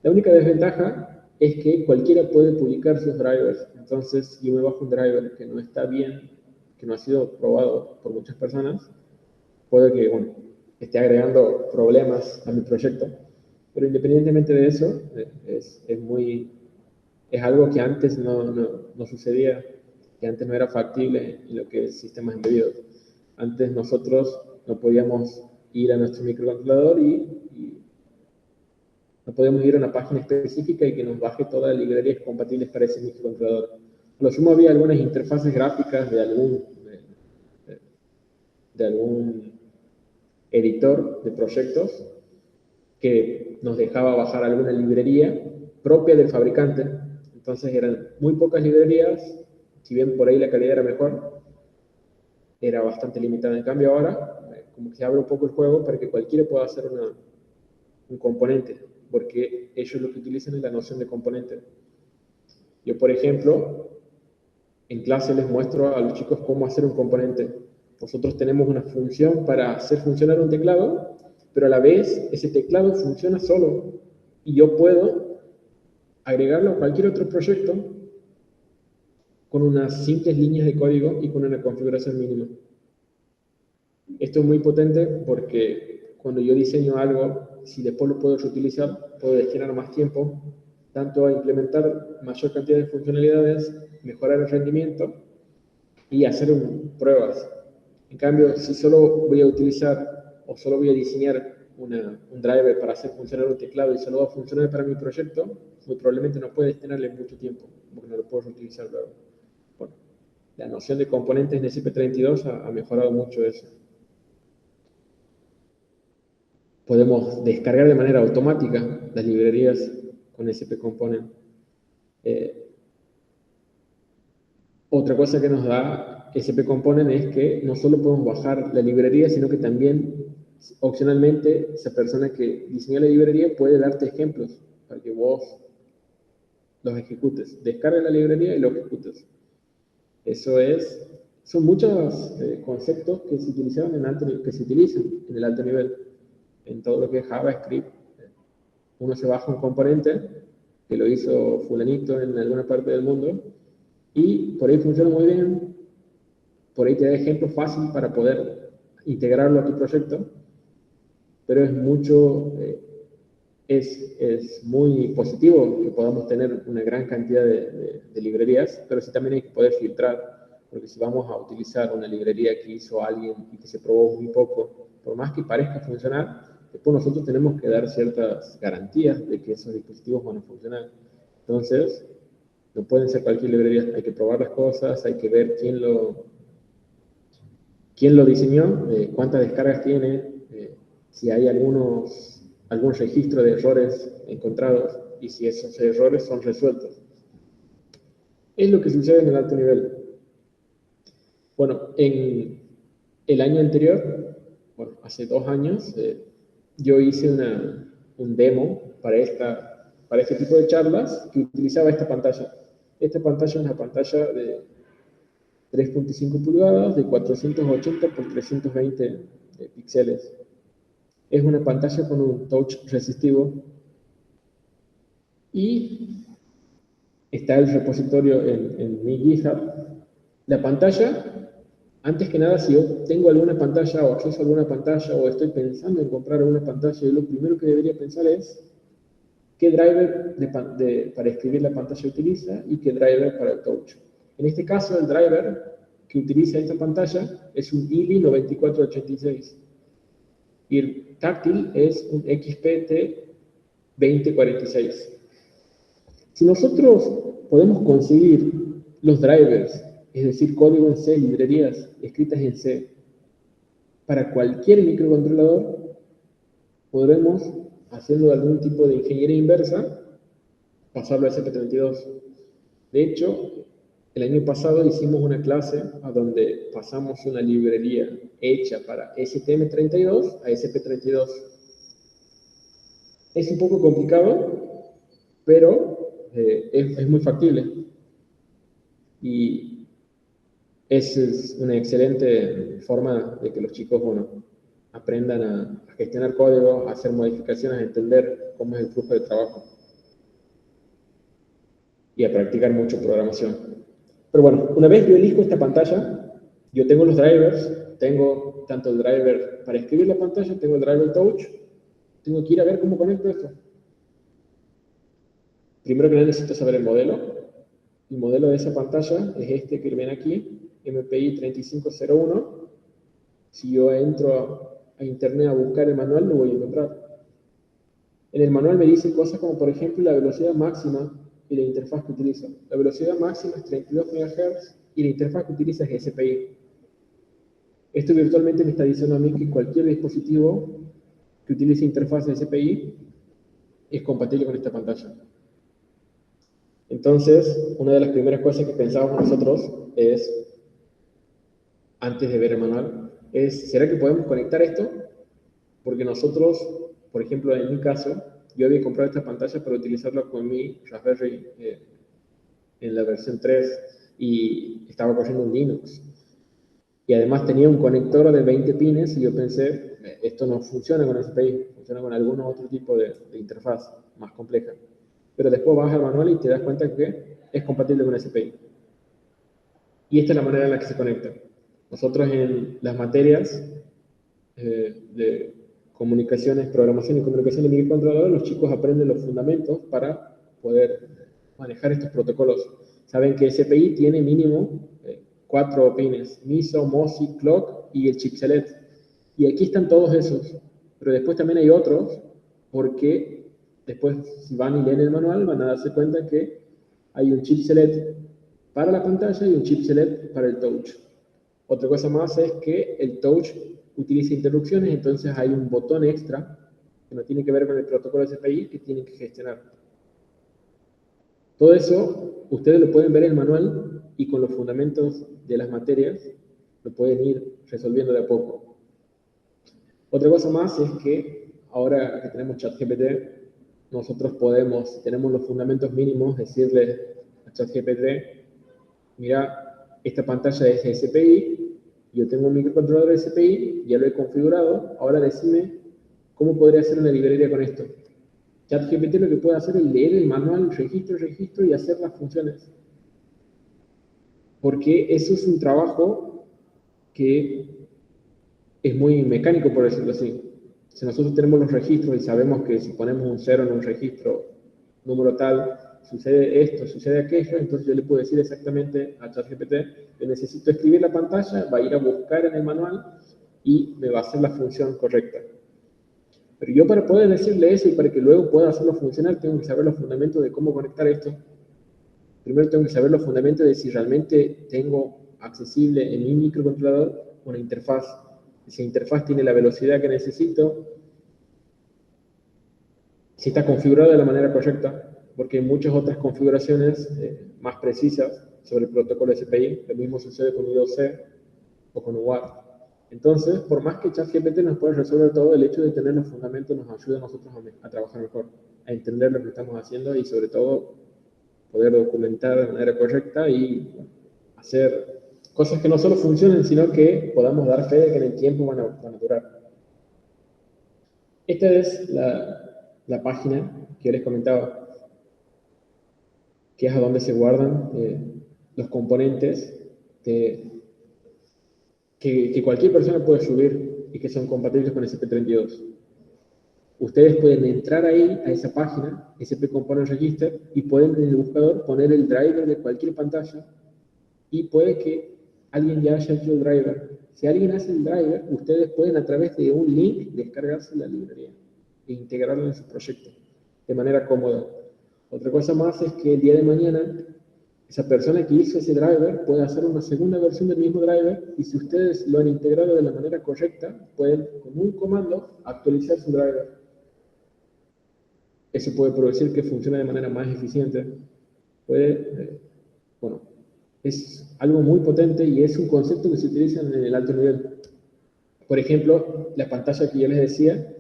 La única desventaja es que cualquiera puede publicar sus drivers. Entonces, si yo me bajo un driver que no está bien, que no ha sido probado por muchas personas, puede que, bueno, esté agregando problemas a mi proyecto. Pero independientemente de eso, es algo que antes no sucedía, que antes no era factible en lo que es sistemas embebidos. Antes nosotros no podíamos ir a nuestro microcontrolador y no podemos ir a una página específica y que nos baje todas las librerías compatibles para ese microcontrolador. A lo sumo había algunas interfaces gráficas de algún editor de proyectos que nos dejaba bajar alguna librería propia del fabricante. Entonces eran muy pocas librerías, si bien por ahí la calidad era mejor, era bastante limitada. En cambio ahora, como que se abre un poco el juego para que cualquiera pueda hacer un componente, porque ellos lo que utilizan es la noción de componente. Yo, por ejemplo, en clase les muestro a los chicos cómo hacer un componente. Nosotros tenemos una función para hacer funcionar un teclado, pero a la vez ese teclado funciona solo y yo puedo agregarlo a cualquier otro proyecto con unas simples líneas de código y con una configuración mínima. Esto es muy potente porque cuando yo diseño algo, si después lo puedo reutilizar, puedo destinar más tiempo tanto a implementar mayor cantidad de funcionalidades, mejorar el rendimiento y hacer pruebas. En cambio, si solo voy a utilizar o solo voy a diseñar un driver para hacer funcionar un teclado y solo va a funcionar para mi proyecto, muy probablemente no puedo destinarle mucho tiempo, porque no lo puedo reutilizar luego. Bueno, la noción de componentes en SCP-32 ha mejorado mucho eso. Podemos descargar de manera automática las librerías con SCP Component. Otra cosa que nos da SCP Component es que no solo podemos bajar la librería, sino que también, opcionalmente, esa persona que diseñó la librería puede darte ejemplos para que vos los ejecutes. Descarga la librería y lo ejecutes. Son muchos conceptos que se utilizaban que se utilizan en el alto nivel. En todo lo que es JavaScript, uno se baja un componente que lo hizo fulanito en alguna parte del mundo y por ahí funciona muy bien, por ahí te da ejemplos fáciles para poder integrarlo a tu proyecto, pero es muy positivo que podamos tener una gran cantidad de librerías, pero sí también hay que poder filtrar, porque si vamos a utilizar una librería que hizo alguien y que se probó muy poco, por más que parezca funcionar, después nosotros tenemos que dar ciertas garantías de que esos dispositivos van a funcionar. Entonces, no pueden ser cualquier librería, hay que probar las cosas, hay que ver quién lo diseñó, cuántas descargas tiene, si hay algún registro de errores encontrados y si esos errores son resueltos. Es lo que sucede en el alto nivel. Bueno, en el año anterior, bueno, hace 2 años, yo hice un demo para este tipo de charlas que utilizaba esta pantalla. Esta pantalla es una pantalla de 3.5 pulgadas de 480 por 320 píxeles. Es una pantalla con un touch resistivo y está el repositorio en mi GitHub. La pantalla, antes que nada, si yo tengo alguna pantalla o acceso a alguna pantalla o estoy pensando en comprar alguna pantalla, lo primero que debería pensar es qué driver para escribir la pantalla utiliza y qué driver para el touch. En este caso, el driver que utiliza esta pantalla es un ILI 9486 y el táctil es un XPT 2046. Si nosotros podemos conseguir los drivers, es decir, código en C, librerías escritas en C, para cualquier microcontrolador, podremos, haciendo algún tipo de ingeniería inversa, pasarlo a SCP-32. De hecho, el año pasado hicimos una clase a donde pasamos una librería hecha para STM32 a SCP-32. Es un poco complicado, pero es muy factible. Y esa es una excelente forma de que los chicos, aprendan a gestionar código, a hacer modificaciones, a entender cómo es el flujo de trabajo y a practicar mucho programación. Pero bueno, una vez yo elijo esta pantalla, Yo tengo los drivers, tengo tanto el driver para escribir la pantalla, tengo el driver touch, tengo que ir a ver cómo conecto esto. Primero que nada necesito saber el modelo. El modelo de esa pantalla es este que ven aquí, MPI 3501. Si yo entro a internet a buscar el manual, lo voy a encontrar. En el manual me dicen cosas como, por ejemplo, la velocidad máxima y la interfaz que utiliza. La velocidad máxima es 32 MHz y la interfaz que utiliza es SPI. Esto virtualmente me está diciendo a mí que cualquier dispositivo que utilice interfaz SPI es compatible con esta pantalla. Entonces, una de las primeras cosas que pensábamos nosotros es, antes de ver el manual, es, ¿será que podemos conectar esto? Porque nosotros, por ejemplo, en mi caso, yo había comprado esta pantalla para utilizarla con mi Raspberry en la versión 3 y estaba corriendo un Linux. Y además tenía un conector de 20 pines y yo pensé, esto no funciona con SPI, funciona con algún otro tipo de interfaz más compleja. Pero después vas al manual y te das cuenta que es compatible con SPI. Y esta es la manera en la que se conecta. Nosotros en las materias de comunicaciones, programación y comunicación de microcontroladores, los chicos aprenden los fundamentos para poder manejar estos protocolos. Saben que SPI tiene mínimo 4 pines, MISO, MOSI, clock y el chip select. Y aquí están todos esos, pero después también hay otros, porque después si van y leen el manual van a darse cuenta que hay un chip select para la pantalla y un chip select para el touch. Otra cosa más es que el touch utiliza interrupciones, entonces hay un botón extra que no tiene que ver con el protocolo SPI que tienen que gestionar. Todo eso ustedes lo pueden ver en el manual y con los fundamentos de las materias lo pueden ir resolviendo de a poco. Otra cosa más es que ahora que tenemos ChatGPT, nosotros tenemos los fundamentos mínimos, decirle a ChatGPT, mira, esta pantalla es SPI, yo tengo un microcontrolador SPI, ya lo he configurado, ahora decime cómo podría hacer una librería con esto. ChatGPT lo que puede hacer es leer el manual, registro y hacer las funciones. Porque eso es un trabajo que es muy mecánico, por decirlo así. Si nosotros tenemos los registros y sabemos que si ponemos un 0 en un registro, número tal, sucede esto, sucede aquello, entonces yo le puedo decir exactamente a ChatGPT, yo necesito escribir la pantalla, va a ir a buscar en el manual y me va a hacer la función correcta. Pero yo para poder decirle eso y para que luego pueda hacerlo funcionar, tengo que saber los fundamentos de cómo conectar esto. Primero tengo que saber los fundamentos de si realmente tengo accesible en mi microcontrolador una interfaz. Si la interfaz tiene la velocidad que necesito, si está configurado de la manera correcta, porque hay muchas otras configuraciones más precisas sobre el protocolo SPI. Lo mismo sucede con I2C o con UART. Entonces, por más que ChatGPT nos pueda resolver todo, el hecho de tener los fundamentos nos ayuda a nosotros a trabajar mejor, a entender lo que estamos haciendo y sobre todo poder documentar de manera correcta y hacer cosas que no solo funcionen, sino que podamos dar fe de que en el tiempo van a durar. Esta es la página que yo les comentaba, que es a donde se guardan los componentes que cualquier persona puede subir y que son compatibles con SP32. Ustedes pueden entrar ahí a esa página, SP Component Register, y pueden en el buscador poner el driver de cualquier pantalla y puede que alguien ya haya hecho el driver. Si alguien hace el driver, ustedes pueden a través de un link descargarse la librería e integrarla en su proyecto de manera cómoda. Otra cosa más es que el día de mañana esa persona que hizo ese driver puede hacer una segunda versión del mismo driver y si ustedes lo han integrado de la manera correcta, pueden con un comando actualizar su driver. Eso puede producir que funcione de manera más eficiente. Bueno, es algo muy potente y es un concepto que se utiliza en el alto nivel. Por ejemplo, la pantalla que yo les decía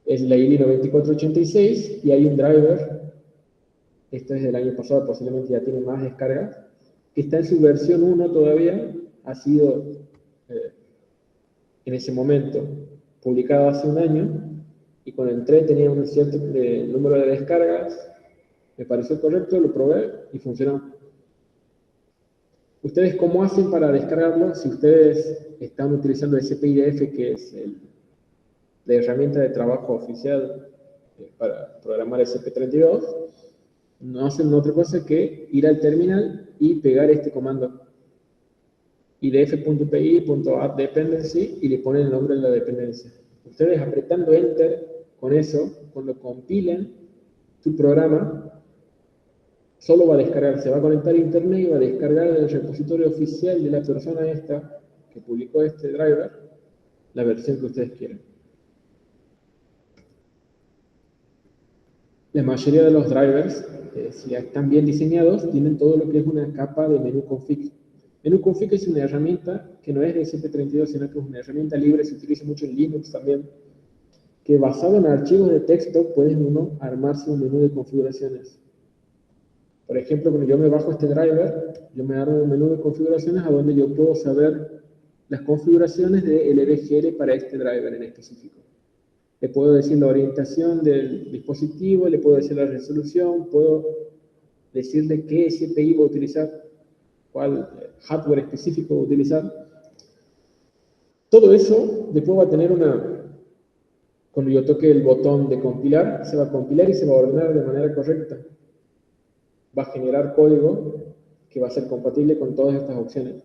es la ILI 9486 y hay un driver, este es del año pasado, posiblemente ya tiene más descargas, que está en su versión 1 todavía, ha sido en ese momento publicado hace un año y cuando entré tenía un cierto número de descargas, me pareció correcto, lo probé y funcionó. ¿Ustedes cómo hacen para descargarlo? Si ustedes están utilizando SPIDF, que es la herramienta de trabajo oficial para programar SP32, no hacen otra cosa que ir al terminal y pegar este comando idf.pi.addDependency y le ponen el nombre de la dependencia. Ustedes apretando Enter con eso, cuando compilen su programa, solo va a descargar, se va a conectar a internet y va a descargar del repositorio oficial de la persona esta que publicó este driver la versión que ustedes quieren. La mayoría de los drivers, si están bien diseñados, tienen todo lo que es una capa de menú config. Menú config es una herramienta que no es de SP32, sino que es una herramienta libre, se utiliza mucho en Linux también, que basado en archivos de texto puede uno armarse un menú de configuraciones. Por ejemplo, cuando yo me bajo este driver, yo me armo un menú de configuraciones a donde yo puedo saber las configuraciones de LVGL para este driver en específico. Le puedo decir la orientación del dispositivo, le puedo decir la resolución, puedo decirle qué SPI va a utilizar, cuál hardware específico va a utilizar. Todo eso después va a tener cuando yo toque el botón de compilar, se va a compilar y se va a ordenar de manera correcta. Va a generar código que va a ser compatible con todas estas opciones.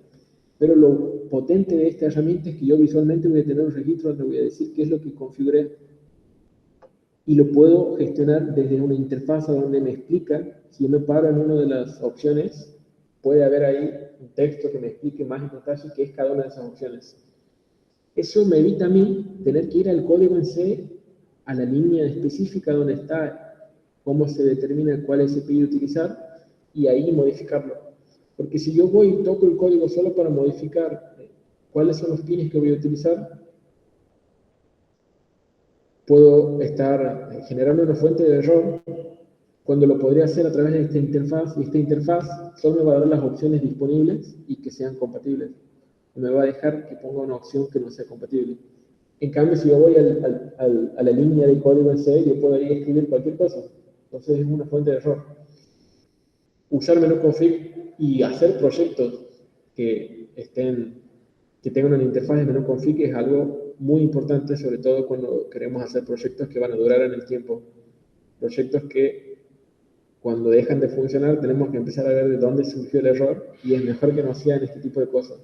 Pero lo potente de esta herramienta es que yo visualmente voy a tener un registro donde voy a decir qué es lo que configuré y lo puedo gestionar desde una interfaz donde me explica, si yo me paro en una de las opciones, puede haber ahí un texto que me explique más en detalle qué es cada una de esas opciones. Eso me evita a mí tener que ir al código en C, a la línea específica donde está, cómo se determina cuál SPI utilizar, y ahí modificarlo. Porque si yo voy y toco el código solo para modificar cuáles son los pines que voy a utilizar, puedo estar generando una fuente de error cuando lo podría hacer a través de esta interfaz, y esta interfaz solo me va a dar las opciones disponibles y que sean compatibles. No me va a dejar que ponga una opción que no sea compatible. En cambio, si yo voy a la línea de código en C, yo podría escribir cualquier cosa. Entonces es una fuente de error. Usar menú config y hacer proyectos que tengan una interfaz de menú config es algo muy importante, sobre todo cuando queremos hacer proyectos que van a durar en el tiempo. Proyectos que cuando dejan de funcionar tenemos que empezar a ver de dónde surgió el error, y es mejor que no sean este tipo de cosas,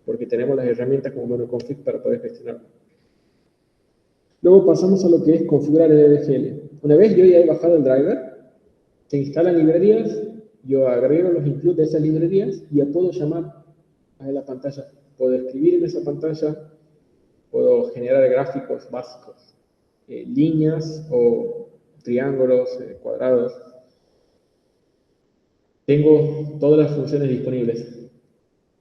porque tenemos las herramientas como menú config para poder gestionarlo. Luego pasamos a lo que es configurar el LVGL. Una vez yo ya he bajado el driver, se instalan librerías, yo agrego los includes de esas librerías y ya puedo llamar a la pantalla. Puedo escribir en esa pantalla, puedo generar gráficos básicos, líneas o triángulos, cuadrados. Tengo todas las funciones disponibles.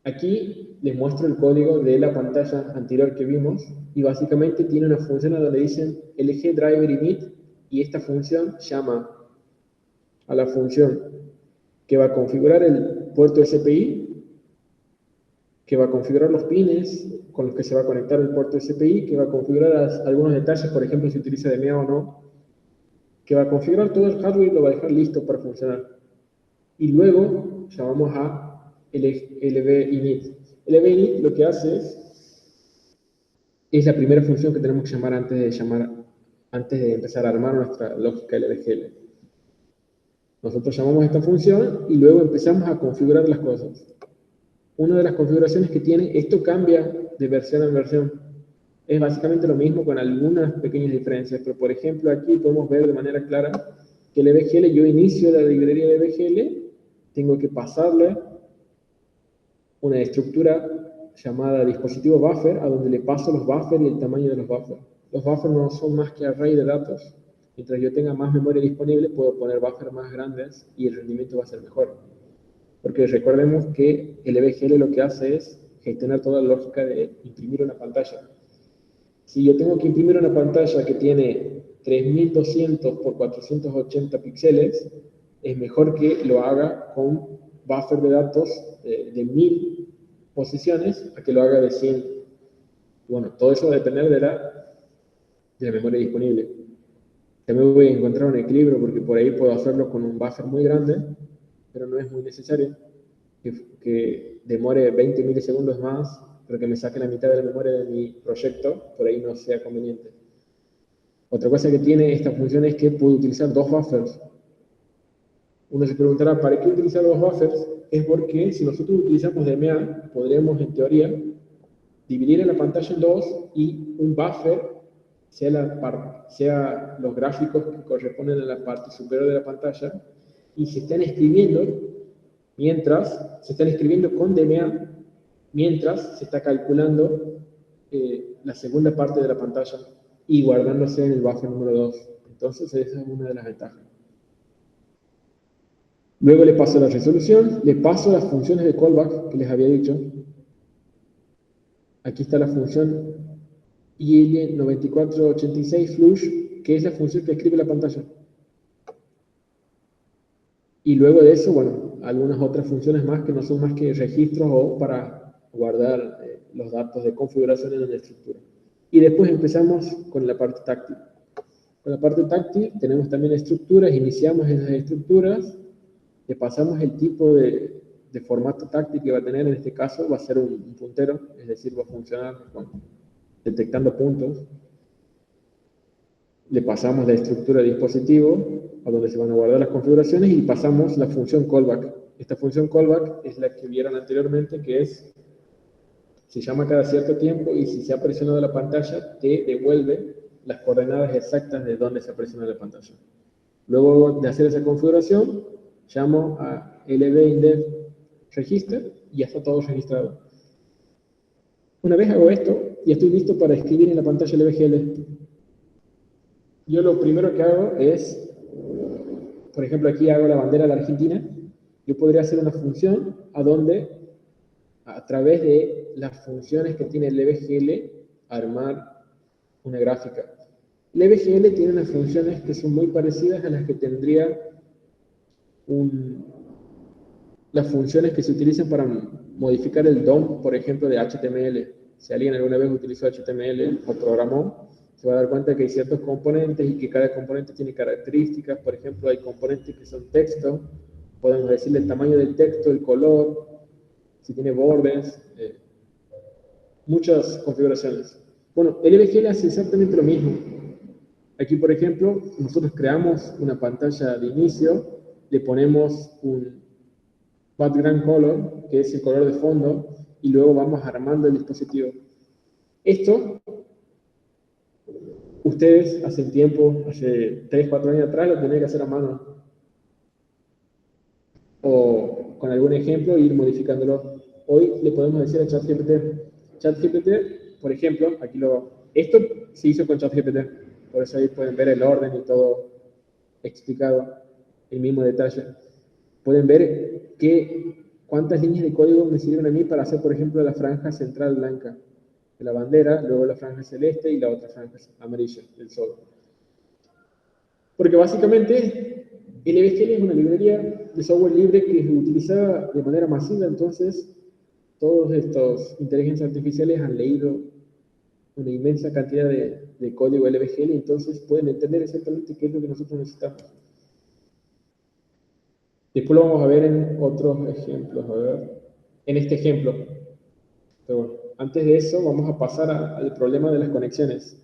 Aquí les muestro el código de la pantalla anterior que vimos, y básicamente tiene una función donde dicen LG driver init, y esta función llama a la función que va a configurar el puerto SPI, que va a configurar los pines con los que se va a conectar el puerto SPI, que va a configurar algunos detalles, por ejemplo, si utiliza DMA o no, que va a configurar todo el hardware y lo va a dejar listo para funcionar. Y luego llamamos a lvinit. lvinit lo que hace es la primera función que tenemos que llamar antes de empezar a armar nuestra lógica LVGL. Nosotros llamamos esta función y luego empezamos a configurar las cosas. Una de las configuraciones que tiene, esto cambia de versión en versión. Es básicamente lo mismo con algunas pequeñas diferencias, pero por ejemplo aquí podemos ver de manera clara que el LVGL, yo inicio la librería de LVGL, tengo que pasarle una estructura llamada dispositivo buffer, a donde le paso los buffers y el tamaño de los buffers. Los buffers no son más que array de datos. Mientras yo tenga más memoria disponible, puedo poner buffers más grandes y el rendimiento va a ser mejor. Porque recordemos que el LVGL lo que hace es gestionar toda la lógica de imprimir una pantalla. Si yo tengo que imprimir una pantalla que tiene 3200 por 480 píxeles, es mejor que lo haga con buffer de datos de 1000 posiciones a que lo haga de 100. Bueno, todo eso va a depender de la memoria disponible. También voy a encontrar un equilibrio, porque por ahí puedo hacerlo con un buffer muy grande, pero no es muy necesario. que demore 20 milisegundos más, pero que me saque la mitad de la memoria de mi proyecto, por ahí no sea conveniente. Otra cosa que tiene esta función es que puedo utilizar dos buffers. Uno se preguntará, ¿para qué utilizar dos buffers? Es porque si nosotros utilizamos DMA, podremos, en teoría, dividir la pantalla en dos y un buffer sea los gráficos que corresponden a la parte superior de la pantalla y se están escribiendo con DMA mientras se está calculando la segunda parte de la pantalla y guardándose en el buffer número 2. Entonces esa es una de las ventajas. Luego le paso la resolución, le paso las funciones de callback que les había dicho. Aquí está la función IL9486 flush, que es la función que escribe la pantalla. Y luego de eso, bueno, algunas otras funciones más que no son más que registros o para guardar los datos de configuración en la estructura. Y después empezamos con la parte táctil. Con la parte táctil tenemos también estructuras, iniciamos esas estructuras, le pasamos el tipo de formato táctil que va a tener, en este caso va a ser un puntero, es decir, va a funcionar detectando puntos. Le pasamos la estructura de dispositivo, a donde se van a guardar las configuraciones, y pasamos la función callback. Esta función callback es la que vieron anteriormente, que se llama cada cierto tiempo, y si se ha presionado la pantalla, te devuelve las coordenadas exactas de dónde se ha presionado la pantalla. Luego de hacer esa configuración, llamo a lb-indef register y ya está todo registrado. Una vez hago esto, y estoy listo para escribir en la pantalla lbgl. Yo lo primero que hago es, por ejemplo, aquí hago la bandera de la Argentina. Yo podría hacer una función a donde, a través de las funciones que tiene el lbgl, armar una gráfica. lbgl tiene unas funciones que son muy parecidas a las que tendría las funciones que se utilizan para modificar el DOM, por ejemplo, de HTML. Si alguien alguna vez utilizó HTML o programó, se va a dar cuenta que hay ciertos componentes y que cada componente tiene características. Por ejemplo, hay componentes que son texto, podemos decirle el tamaño del texto, el color, si tiene bordes, muchas configuraciones. Bueno, el LBGL hace exactamente lo mismo. Aquí, por ejemplo, nosotros creamos una pantalla de inicio, le ponemos un background color, que es el color de fondo, y luego vamos armando el dispositivo. Esto, ustedes hace tiempo, hace 3, 4 años atrás, lo tenían que hacer a mano. O con algún ejemplo, ir modificándolo. Hoy le podemos decir a ChatGPT, por ejemplo, esto se hizo con ChatGPT, por eso ahí pueden ver el orden y todo explicado, el mismo detalle. Pueden ver cuántas líneas de código me sirven a mí para hacer, por ejemplo, la franja central blanca de la bandera, luego la franja celeste y la otra franja amarilla del sol. Porque básicamente LBGL es una librería de software libre que es utilizada de manera masiva, entonces todos estos inteligencias artificiales han leído una inmensa cantidad de código LBGL, entonces pueden entender exactamente qué es lo que nosotros necesitamos. Después lo vamos a ver en otros ejemplos, a ver, en este ejemplo. Pero bueno, antes de eso vamos a pasar al problema de las conexiones.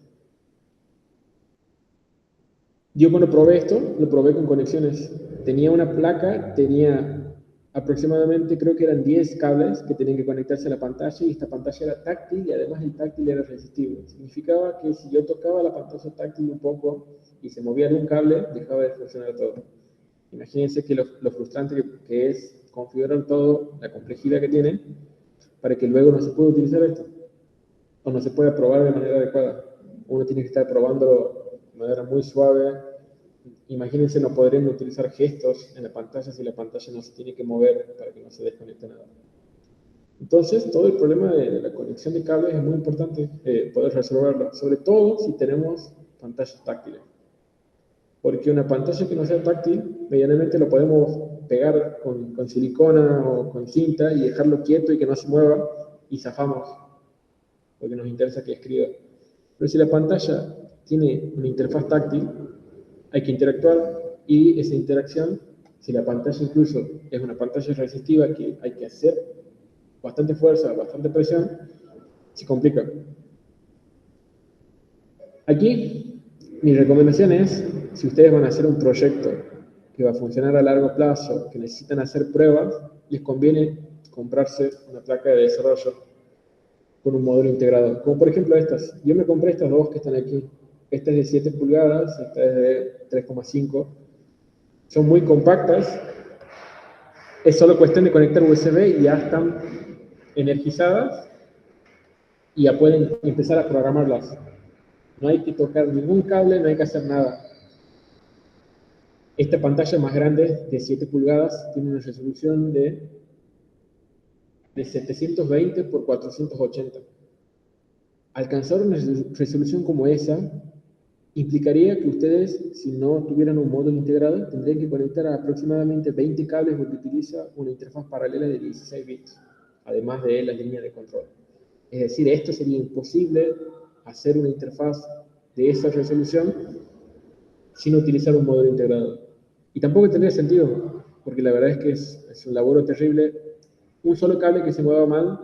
Yo cuando probé esto, lo probé con conexiones. Tenía una placa, tenía aproximadamente, creo que eran 10 cables que tenían que conectarse a la pantalla, y esta pantalla era táctil y además el táctil era resistivo. Significaba que si yo tocaba la pantalla táctil un poco y se movía algún cable, dejaba de funcionar todo. Imagínense que lo frustrante que es configurar todo, la complejidad que tiene, para que luego no se pueda utilizar esto, o no se pueda probar de manera adecuada. Uno tiene que estar probándolo de manera muy suave. Imagínense, no podrían utilizar gestos en la pantalla si la pantalla no se tiene que mover para que no se desconecte nada. Entonces, todo el problema de la conexión de cables es muy importante poder resolverlo, sobre todo si tenemos pantallas táctiles. Porque una pantalla que no sea táctil, medianamente lo podemos pegar con silicona o con cinta y dejarlo quieto y que no se mueva, y zafamos, porque nos interesa que escriba. Pero si la pantalla tiene una interfaz táctil, hay que interactuar, y esa interacción Si la pantalla incluso es una pantalla resistiva que hay que hacer bastante fuerza, bastante presión, se complica. Aquí, mi recomendación es, si ustedes van a hacer un proyecto que va a funcionar a largo plazo, que necesitan hacer pruebas, les conviene comprarse una placa de desarrollo con un módulo integrado. Como por ejemplo estas. Yo me compré estas dos que están aquí. Esta es de 7 pulgadas, esta es de 3,5. Son muy compactas. Es solo cuestión de conectar USB y ya están energizadas y ya pueden empezar a programarlas. No hay que tocar ningún cable, no hay que hacer nada. Esta pantalla más grande, de 7 pulgadas, tiene una resolución de 720 por 480. Alcanzar una resolución como esa implicaría que ustedes, si no tuvieran un módulo integrado, tendrían que conectar a aproximadamente 20 cables porque utiliza una interfaz paralela de 16 bits, además de la línea de control. Es decir, esto sería imposible hacer una interfaz de esa resolución sin utilizar un módulo integrado. Y tampoco tendría sentido, porque la verdad es que es un laburo terrible. Un solo cable que se mueva mal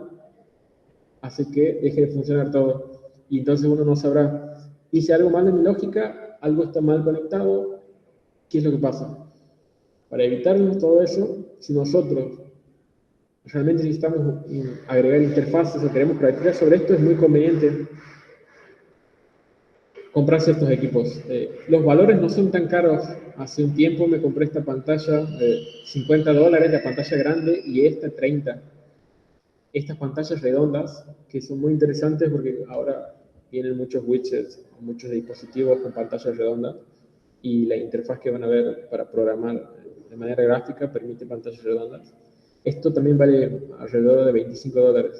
hace que deje de funcionar todo. Y entonces uno no sabrá, hice algo mal en mi lógica, algo está mal conectado, ¿qué es lo que pasa? Para evitarnos todo eso, si nosotros realmente necesitamos agregar interfaces o queremos practicar sobre esto, es muy conveniente comprarse estos equipos. Los valores no son tan caros. Hace un tiempo me compré esta pantalla de $50, la pantalla grande, y esta 30. Estas pantallas redondas, que son muy interesantes porque ahora vienen muchos widgets, muchos dispositivos con pantallas redondas, y la interfaz que van a ver para programar de manera gráfica permite pantallas redondas. Esto también vale alrededor de $25.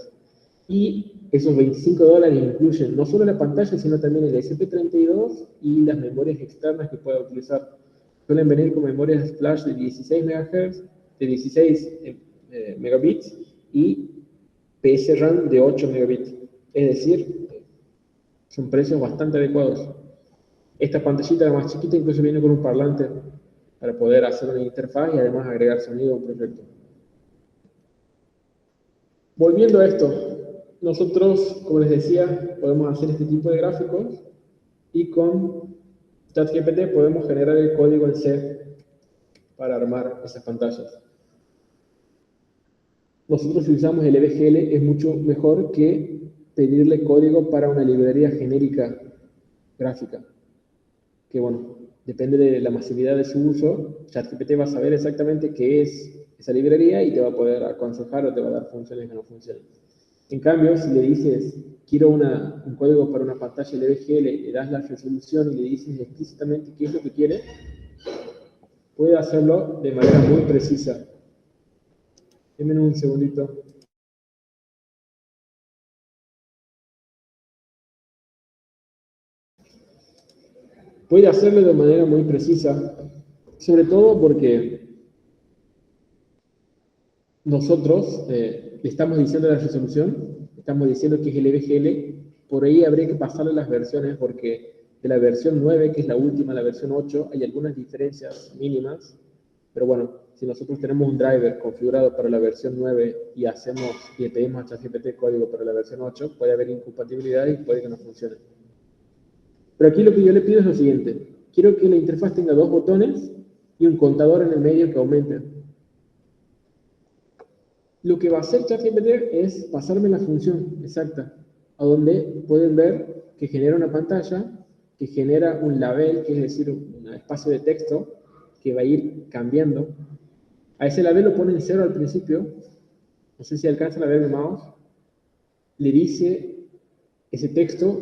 Y esos $25 incluyen no solo la pantalla, sino también el SP32 y las memorias externas que pueda utilizar. Suelen venir con memorias flash de 16 MHz, de 16 megabits y PSRAM de 8 megabits. Es decir, son precios bastante adecuados. Esta pantallita, la más chiquita, incluso viene con un parlante para poder hacer una interfaz y además agregar sonido a un proyecto. Volviendo a esto, nosotros, como les decía, podemos hacer este tipo de gráficos y con ChatGPT podemos generar el código en C para armar esas pantallas. Nosotros si usamos el EVGL es mucho mejor que pedirle código para una librería genérica gráfica, que bueno, depende de la masividad de su uso. ChatGPT va a saber exactamente qué es esa librería y te va a poder aconsejar o te va a dar funciones que no funcionen. En cambio, si le dices, quiero un código para una pantalla LVGL, le das la resolución y le dices explícitamente qué es lo que quiere, puede hacerlo de manera muy precisa. Denme un segundito. Puede hacerlo de manera muy precisa, sobre todo porque nosotros le estamos diciendo la resolución, estamos diciendo que es el EVGL, por ahí habría que pasarle las versiones porque de la versión 9, que es la última, la versión 8, hay algunas diferencias mínimas, pero bueno, si nosotros tenemos un driver configurado para la versión 9 y le pedimos a ChatGPT código para la versión 8, puede haber incompatibilidad y puede que no funcione. Pero aquí lo que yo le pido es lo siguiente, quiero que la interfaz tenga 2 botones y un contador en el medio que aumente. Lo que va a hacer ChatGPT es pasarme la función exacta, a donde pueden ver que genera una pantalla, que genera un label, que es decir, un espacio de texto, que va a ir cambiando. A ese label lo pone en 0 al principio, no sé si alcanzan a ver el mouse, le dice ese texto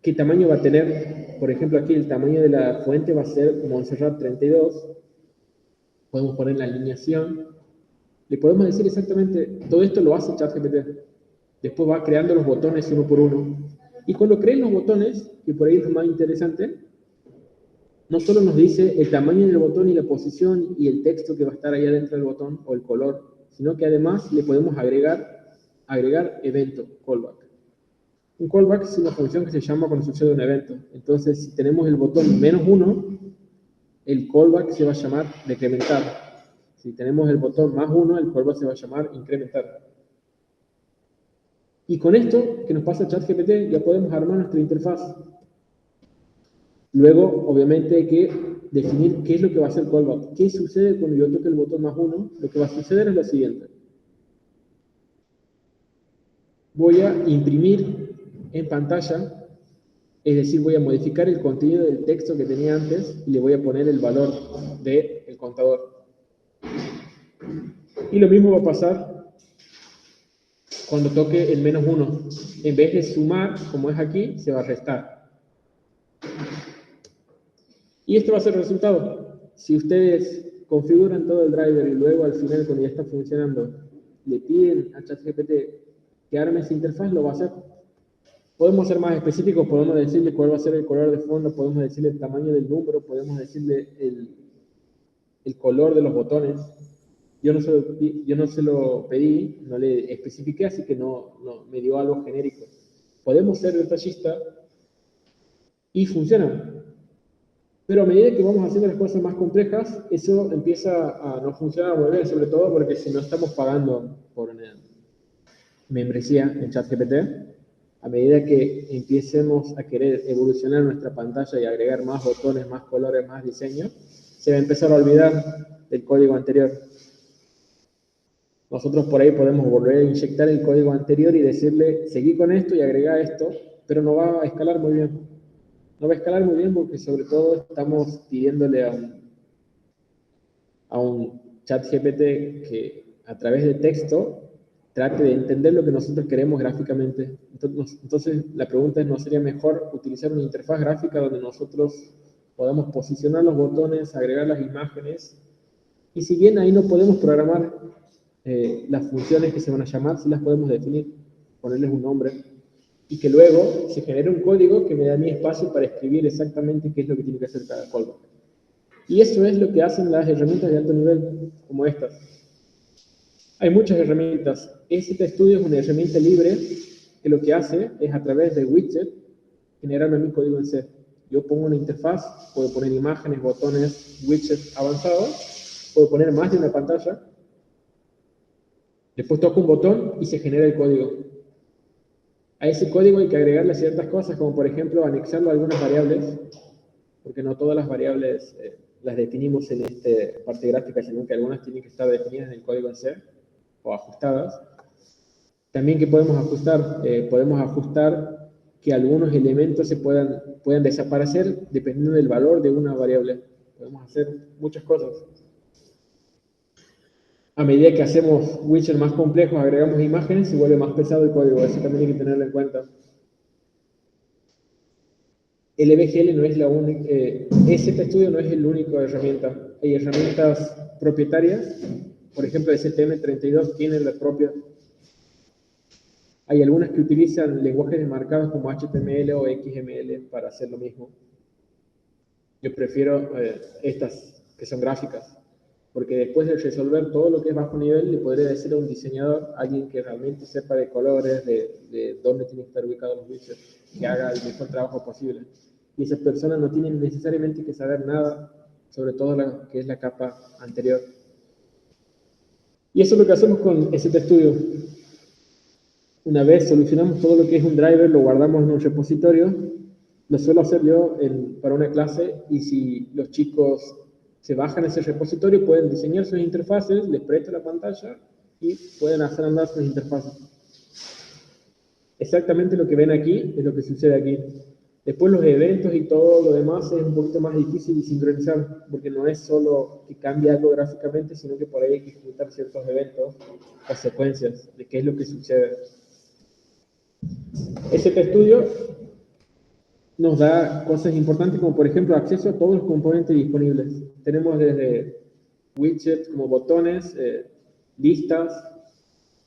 qué tamaño va a tener. Por ejemplo, aquí el tamaño de la fuente va a ser Montserrat 32, podemos poner la alineación, le podemos decir exactamente, todo esto lo hace ChatGPT. Después va creando los botones uno por uno. Y cuando creen los botones, que por ahí es lo más interesante, no solo nos dice el tamaño del botón y la posición y el texto que va a estar ahí adentro del botón o el color, sino que además le podemos agregar evento, callback. Un callback es una función que se llama cuando sucede un evento. Entonces, si tenemos el botón -1, el callback se va a llamar decrementar. Si tenemos el botón +1, el callback se va a llamar incrementar. Y con esto que nos pasa ChatGPT, ya podemos armar nuestra interfaz. Luego, obviamente, hay que definir qué es lo que va a hacer callback. ¿Qué sucede cuando yo toque el botón +1? Lo que va a suceder es lo siguiente. Voy a imprimir en pantalla, es decir, voy a modificar el contenido del texto que tenía antes y le voy a poner el valor del contador. Y lo mismo va a pasar cuando toque el -1. En vez de sumar, como es aquí, se va a restar. Y este va a ser el resultado. Si ustedes configuran todo el driver y luego al final, cuando ya está funcionando, le piden a ChatGPT que arme esa interfaz, lo va a hacer. Podemos ser más específicos, podemos decirle cuál va a ser el color de fondo, podemos decirle el tamaño del número, podemos decirle el color de los botones. Yo no se lo pedí, no le especifiqué, así que no me dio algo genérico. Podemos ser detallistas y funciona. Pero a medida que vamos haciendo las cosas más complejas, eso empieza a no funcionar muy bien, sobre todo porque si no estamos pagando por una membresía en ChatGPT, a medida que empecemos a querer evolucionar nuestra pantalla y agregar más botones, más colores, más diseño, se va a empezar a olvidar del código anterior. Nosotros por ahí podemos volver a inyectar el código anterior y decirle, seguí con esto y agrega esto, pero no va a escalar muy bien. No va a escalar muy bien porque sobre todo estamos pidiéndole a un ChatGPT que a través de texto trate de entender lo que nosotros queremos gráficamente. Entonces la pregunta es, ¿no sería mejor utilizar una interfaz gráfica donde nosotros podamos posicionar los botones, agregar las imágenes? Y si bien ahí no podemos programar las funciones que se van a llamar, sí las podemos definir, ponerles un nombre, y que luego se genere un código que me da mi espacio para escribir exactamente qué es lo que tiene que hacer cada callback. Y eso es lo que hacen las herramientas de alto nivel, como estas. Hay muchas herramientas. STStudio es una herramienta libre que lo que hace es a través de widget generarme mi código en C. Yo pongo una interfaz, puedo poner imágenes, botones, widgets avanzados, puedo poner más de una pantalla, después toco un botón y se genera el código. A ese código hay que agregarle ciertas cosas, como por ejemplo anexarlo a algunas variables, porque no todas las variables las definimos en esta parte gráfica, sino que algunas tienen que estar definidas en el código en C o ajustadas. También que podemos ajustar que algunos elementos se puedan desaparecer dependiendo del valor de una variable. Podemos hacer muchas cosas. A medida que hacemos widgets más complejos, agregamos imágenes, se vuelve más pesado el código. Eso también hay que tenerlo en cuenta. El EBGL no es la única, STStudio no es el único herramienta. Hay herramientas propietarias, por ejemplo, STM32 tiene la propia. Hay algunas que utilizan lenguajes desmarcados como HTML o XML para hacer lo mismo. Yo prefiero estas que son gráficas, porque después de resolver todo lo que es bajo nivel, le podría decir a un diseñador, alguien que realmente sepa de colores, de dónde tienen que estar ubicados los widgets, que haga el mejor trabajo posible. Y esas personas no tienen necesariamente que saber nada sobre todo lo que es la capa anterior. Y eso es lo que hacemos con STStudio. Una vez solucionamos todo lo que es un driver, lo guardamos en un repositorio. Lo suelo hacer yo para una clase, y si los chicos se bajan ese repositorio, pueden diseñar sus interfaces, les presto la pantalla y pueden hacer andar sus interfaces. Exactamente lo que ven aquí es lo que sucede aquí. Después los eventos y todo lo demás es un poquito más difícil de sincronizar, porque no es solo que cambie algo gráficamente, sino que por ahí hay que ejecutar ciertos eventos o secuencias de qué es lo que sucede. STStudio nos da cosas importantes como por ejemplo acceso a todos los componentes disponibles. Tenemos desde widgets como botones, listas,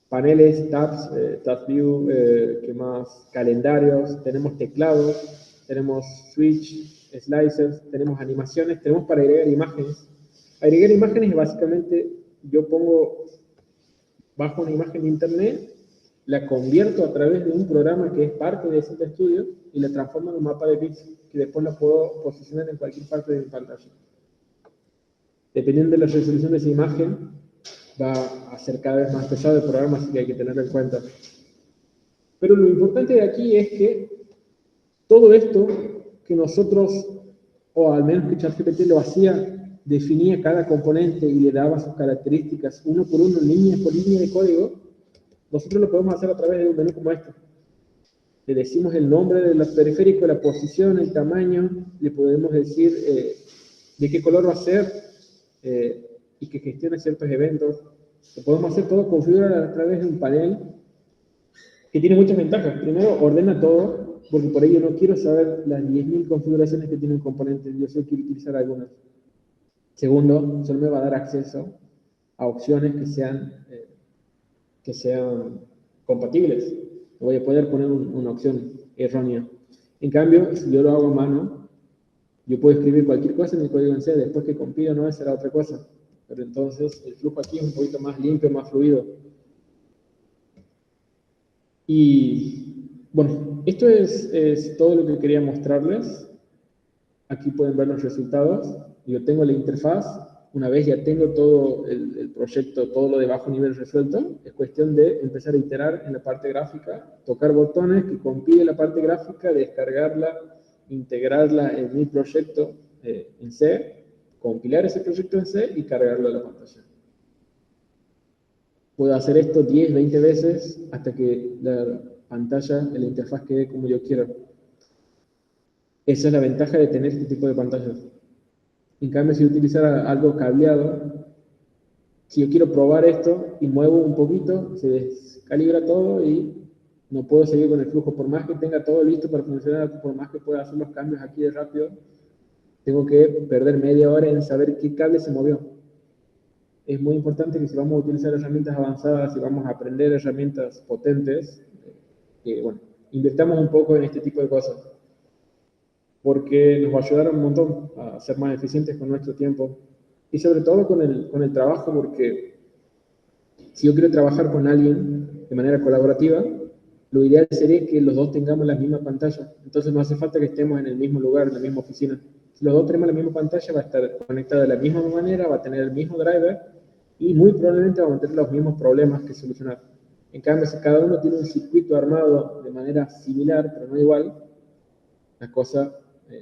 paneles, tabs, tab view, ¿qué más? Calendarios, tenemos teclados, tenemos switch, slicers, tenemos animaciones, tenemos para agregar imágenes. Agregar imágenes es básicamente, yo bajo una imagen de internet, la convierto a través de un programa que es parte de STStudio y la transformo en un mapa de bits que después la puedo posicionar en cualquier parte de mi pantalla. Dependiendo de la resolución de esa imagen, va a ser cada vez más pesado el programa, así que hay que tenerlo en cuenta. Pero lo importante de aquí es que todo esto que nosotros, o al menos que ChatGPT lo hacía, definía cada componente y le daba sus características uno por uno, línea por línea de código, nosotros lo podemos hacer a través de un menú como este. Le decimos el nombre del periférico, la posición, el tamaño, le podemos decir de qué color va a ser y que gestione ciertos eventos. Lo podemos hacer todo configurar a través de un panel que tiene muchas ventajas. Primero, ordena todo, porque por ello no quiero saber las 10.000 configuraciones que tiene un componente, yo solo quiero utilizar algunas. Segundo, solo me va a dar acceso a opciones que sean compatibles. No voy a poder poner una opción errónea. En cambio, si yo lo hago a mano, yo puedo escribir cualquier cosa en el código en C, después que compilo no será otra cosa. Pero entonces el flujo aquí es un poquito más limpio, más fluido. Y bueno, esto es todo lo que quería mostrarles. Aquí pueden ver los resultados. Yo tengo la interfaz. Una vez ya tengo todo el proyecto, todo lo de bajo nivel resuelto, es cuestión de empezar a iterar en la parte gráfica, tocar botones que compile la parte gráfica, descargarla, integrarla en mi proyecto en C, compilar ese proyecto en C y cargarlo a la pantalla. Puedo hacer esto 10, 20 veces hasta que la pantalla, la interfaz quede como yo quiero. Esa es la ventaja de tener este tipo de pantallas. En cambio, si utilizara algo cableado, si yo quiero probar esto y muevo un poquito, se descalibra todo y no puedo seguir con el flujo. Por más que tenga todo listo para funcionar, por más que pueda hacer los cambios aquí de rápido, tengo que perder media hora en saber qué cable se movió. Es muy importante que si vamos a utilizar herramientas avanzadas, si vamos a aprender herramientas potentes, que bueno, invirtamos un poco en este tipo de cosas, porque nos va a ayudar un montón a ser más eficientes con nuestro tiempo y sobre todo con el trabajo, porque si yo quiero trabajar con alguien de manera colaborativa, lo ideal sería que los dos tengamos la misma pantalla. Entonces no hace falta que estemos en el mismo lugar, en la misma oficina. Si los dos tenemos la misma pantalla, va a estar conectada de la misma manera, va a tener el mismo driver y muy probablemente vamos a tener los mismos problemas que solucionar. En cambio, si cada uno tiene un circuito armado de manera similar, pero no igual, la cosa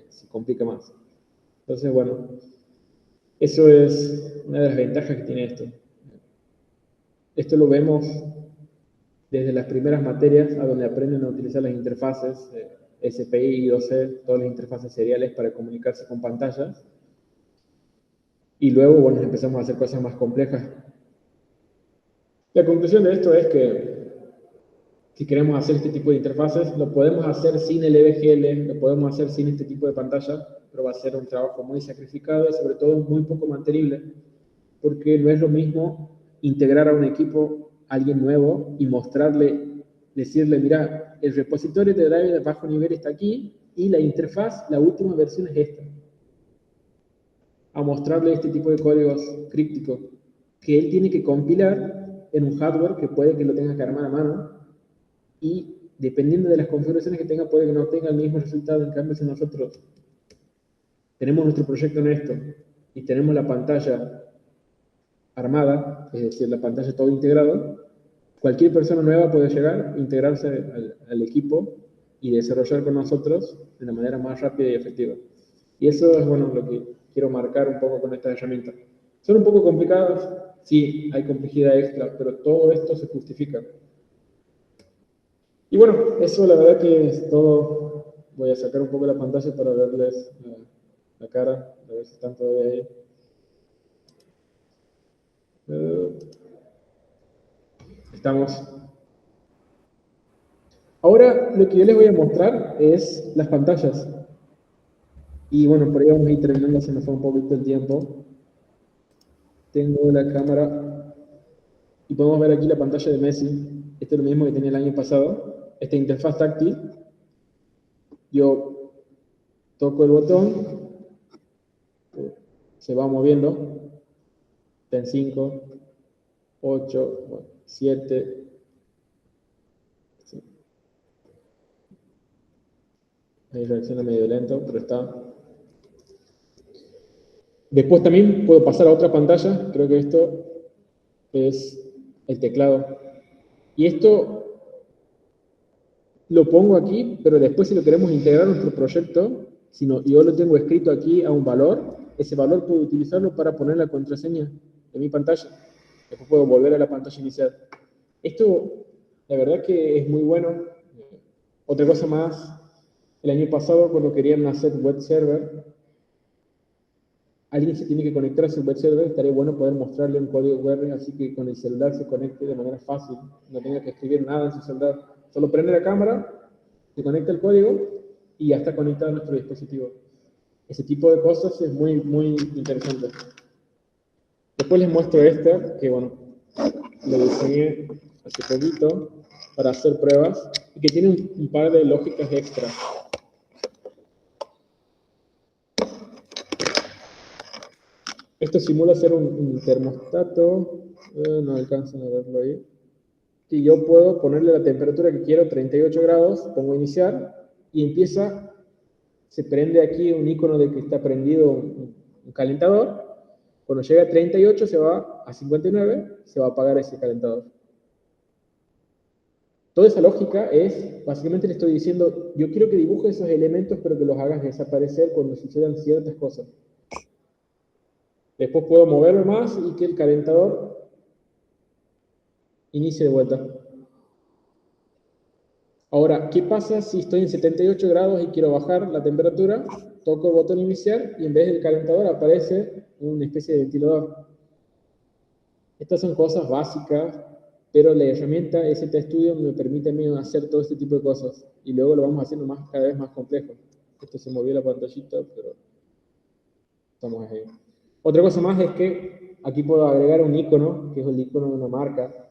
se complica más. Entonces, bueno, eso es una de las ventajas que tiene esto. Esto lo vemos desde las primeras materias a donde aprenden a utilizar las interfaces SPI, I2C, todas las interfaces seriales para comunicarse con pantallas. Y luego, bueno, empezamos a hacer cosas más complejas. La conclusión de esto es que si queremos hacer este tipo de interfaces, lo podemos hacer sin el EVGL, lo podemos hacer sin este tipo de pantalla, pero va a ser un trabajo muy sacrificado y sobre todo muy poco mantenible, porque no es lo mismo integrar a un equipo a alguien nuevo y mostrarle, decirle, mira, el repositorio de driver de bajo nivel está aquí y la interfaz, la última versión es esta. A mostrarle este tipo de códigos crípticos que él tiene que compilar en un hardware que puede que lo tenga que armar a mano y dependiendo de las configuraciones que tenga puede que no tenga el mismo resultado. En cambio, si nosotros tenemos nuestro proyecto en esto y tenemos la pantalla armada, es decir, la pantalla todo integrado, cualquier persona nueva puede llegar, integrarse al equipo y desarrollar con nosotros de la manera más rápida y efectiva. Y eso es, bueno, lo que quiero marcar un poco con estas herramientas. Son un poco complicadas, sí, hay complejidad extra, pero todo esto se justifica. Y bueno, eso la verdad que es todo. Voy a sacar un poco la pantalla para verles la cara, a ver si están todavía ahí. Estamos. Ahora lo que yo les voy a mostrar es las pantallas. Y bueno, por ahí vamos a ir terminando, se me fue un poquito el tiempo. Tengo la cámara y podemos ver aquí la pantalla de Messi. Esto es lo mismo que tenía el año pasado. Esta interfaz táctil. Yo toco el botón, se va moviendo. Está en 5, 8, 7. Ahí reacciona medio lento, pero está. Después también puedo pasar a otra pantalla, creo que esto es el teclado. Y esto lo pongo aquí, pero después si lo queremos integrar a nuestro proyecto, si no, yo lo tengo escrito aquí a un valor, ese valor puedo utilizarlo para poner la contraseña de mi pantalla. Después puedo volver a la pantalla inicial. Esto, la verdad que es muy bueno. Otra cosa más, el año pasado cuando querían hacer web server, alguien se tiene que conectar a su web server, estaría bueno poder mostrarle un código QR, así que con el celular se conecte de manera fácil, no tenga que escribir nada en su celular. Solo prende la cámara, se conecta el código y ya está conectado a nuestro dispositivo. Ese tipo de cosas es muy, muy interesante. Después les muestro esta, que bueno, lo diseñé hace poquito para hacer pruebas y que tiene un par de lógicas extras. Esto simula ser un termostato, no alcanzan a verlo ahí. Y yo puedo ponerle la temperatura que quiero, 38 grados, pongo iniciar y empieza, se prende aquí un icono de que está prendido un calentador. Cuando llega a 38 se va a 59, se va a apagar ese calentador. Toda esa lógica es, básicamente le estoy diciendo, yo quiero que dibujes esos elementos, pero que los hagas desaparecer cuando sucedan ciertas cosas. Después puedo moverlo más y que el calentador inicie de vuelta. Ahora, ¿qué pasa si estoy en 78 grados y quiero bajar la temperatura? Toco el botón iniciar y en vez del calentador aparece una especie de ventilador. Estas son cosas básicas, pero la herramienta STStudio me permite a mí hacer todo este tipo de cosas. Y luego lo vamos haciendo cada vez más complejo. Esto se movió la pantallita, pero estamos ahí. Otra cosa más es que aquí puedo agregar un icono, que es el icono de una marca.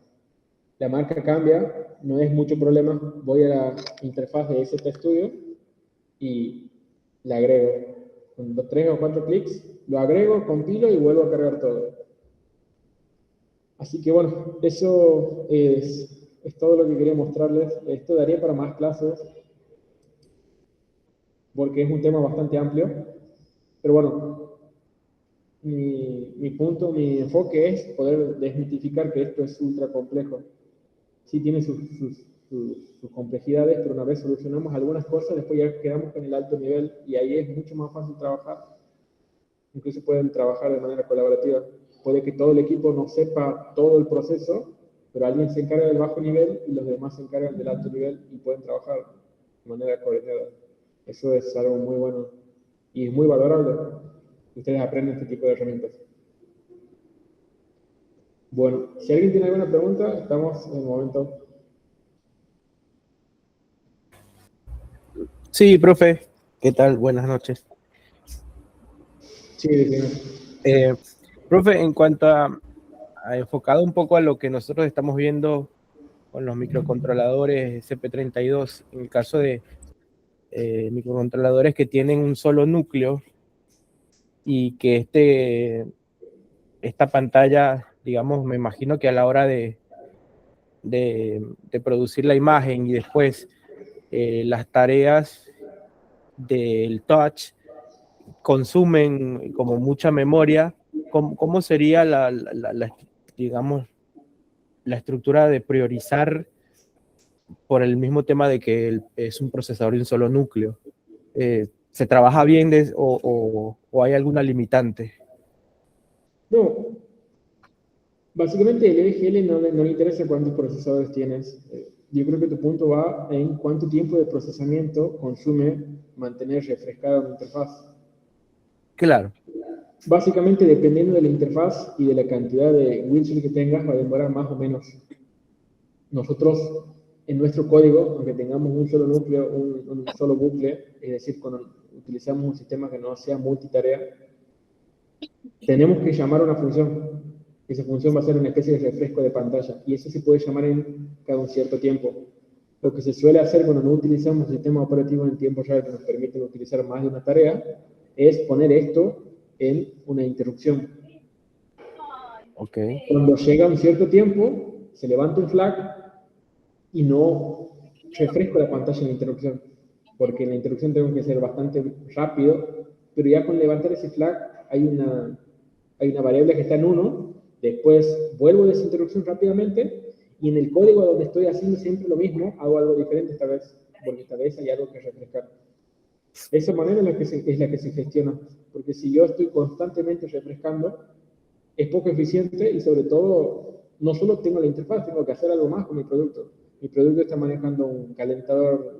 La marca cambia, no es mucho problema. Voy a la interfaz de STStudio y la agrego. Con 3 o 4 clics, lo agrego, compilo y vuelvo a cargar todo. Así que bueno, eso es todo lo que quería mostrarles. Esto daría para más clases, porque es un tema bastante amplio. Pero bueno, mi punto, mi enfoque es poder desmitificar que esto es ultra complejo. Sí tiene sus complejidades, pero una vez solucionamos algunas cosas, después ya quedamos con el alto nivel y ahí es mucho más fácil trabajar. Incluso pueden trabajar de manera colaborativa. Puede que todo el equipo no sepa todo el proceso, pero alguien se encarga del bajo nivel y los demás se encargan del alto nivel y pueden trabajar de manera coordinada. Eso es algo muy bueno y es muy valorable. Ustedes aprenden este tipo de herramientas. Bueno, si alguien tiene alguna pregunta, estamos en el momento. Sí, profe. ¿Qué tal? Buenas noches. Sí, decime. Profe, en cuanto a enfocado un poco a lo que nosotros estamos viendo con los microcontroladores CP32, en el caso de microcontroladores que tienen un solo núcleo y que esta pantalla, digamos, me imagino que a la hora de producir la imagen y después las tareas del touch consumen como mucha memoria. ¿Cómo sería digamos, la estructura de priorizar por el mismo tema de que es un procesador de un solo núcleo? ¿Se trabaja bien o hay alguna limitante? No, básicamente el EDGL no le interesa cuántos procesadores tienes. Yo creo que tu punto va en cuánto tiempo de procesamiento consume mantener refrescada una interfaz. Claro. Básicamente, dependiendo de la interfaz y de la cantidad de widgets que tengas, va a demorar más o menos. Nosotros, en nuestro código, aunque tengamos un solo núcleo, un solo bucle, es decir, cuando utilizamos un sistema que no sea multitarea, tenemos que llamar a una función. Esa función va a ser una especie de refresco de pantalla, y eso se puede llamar en cada un cierto tiempo. Lo que se suele hacer cuando no utilizamos sistemas operativos en tiempo real que nos permiten utilizar más de una tarea, es poner esto en una interrupción. Okay. Cuando llega un cierto tiempo, se levanta un flag y no refresco la pantalla en la interrupción, porque en la interrupción tengo que ser bastante rápido, pero ya con levantar ese flag hay una variable que está en 1, después vuelvo de esa interrupción rápidamente, y en el código donde estoy haciendo siempre lo mismo, hago algo diferente esta vez, porque esta vez hay algo que refrescar. Esa manera es la que se gestiona, porque si yo estoy constantemente refrescando, es poco eficiente y sobre todo, no solo tengo la interfaz, tengo que hacer algo más con mi producto. Mi producto está manejando un calentador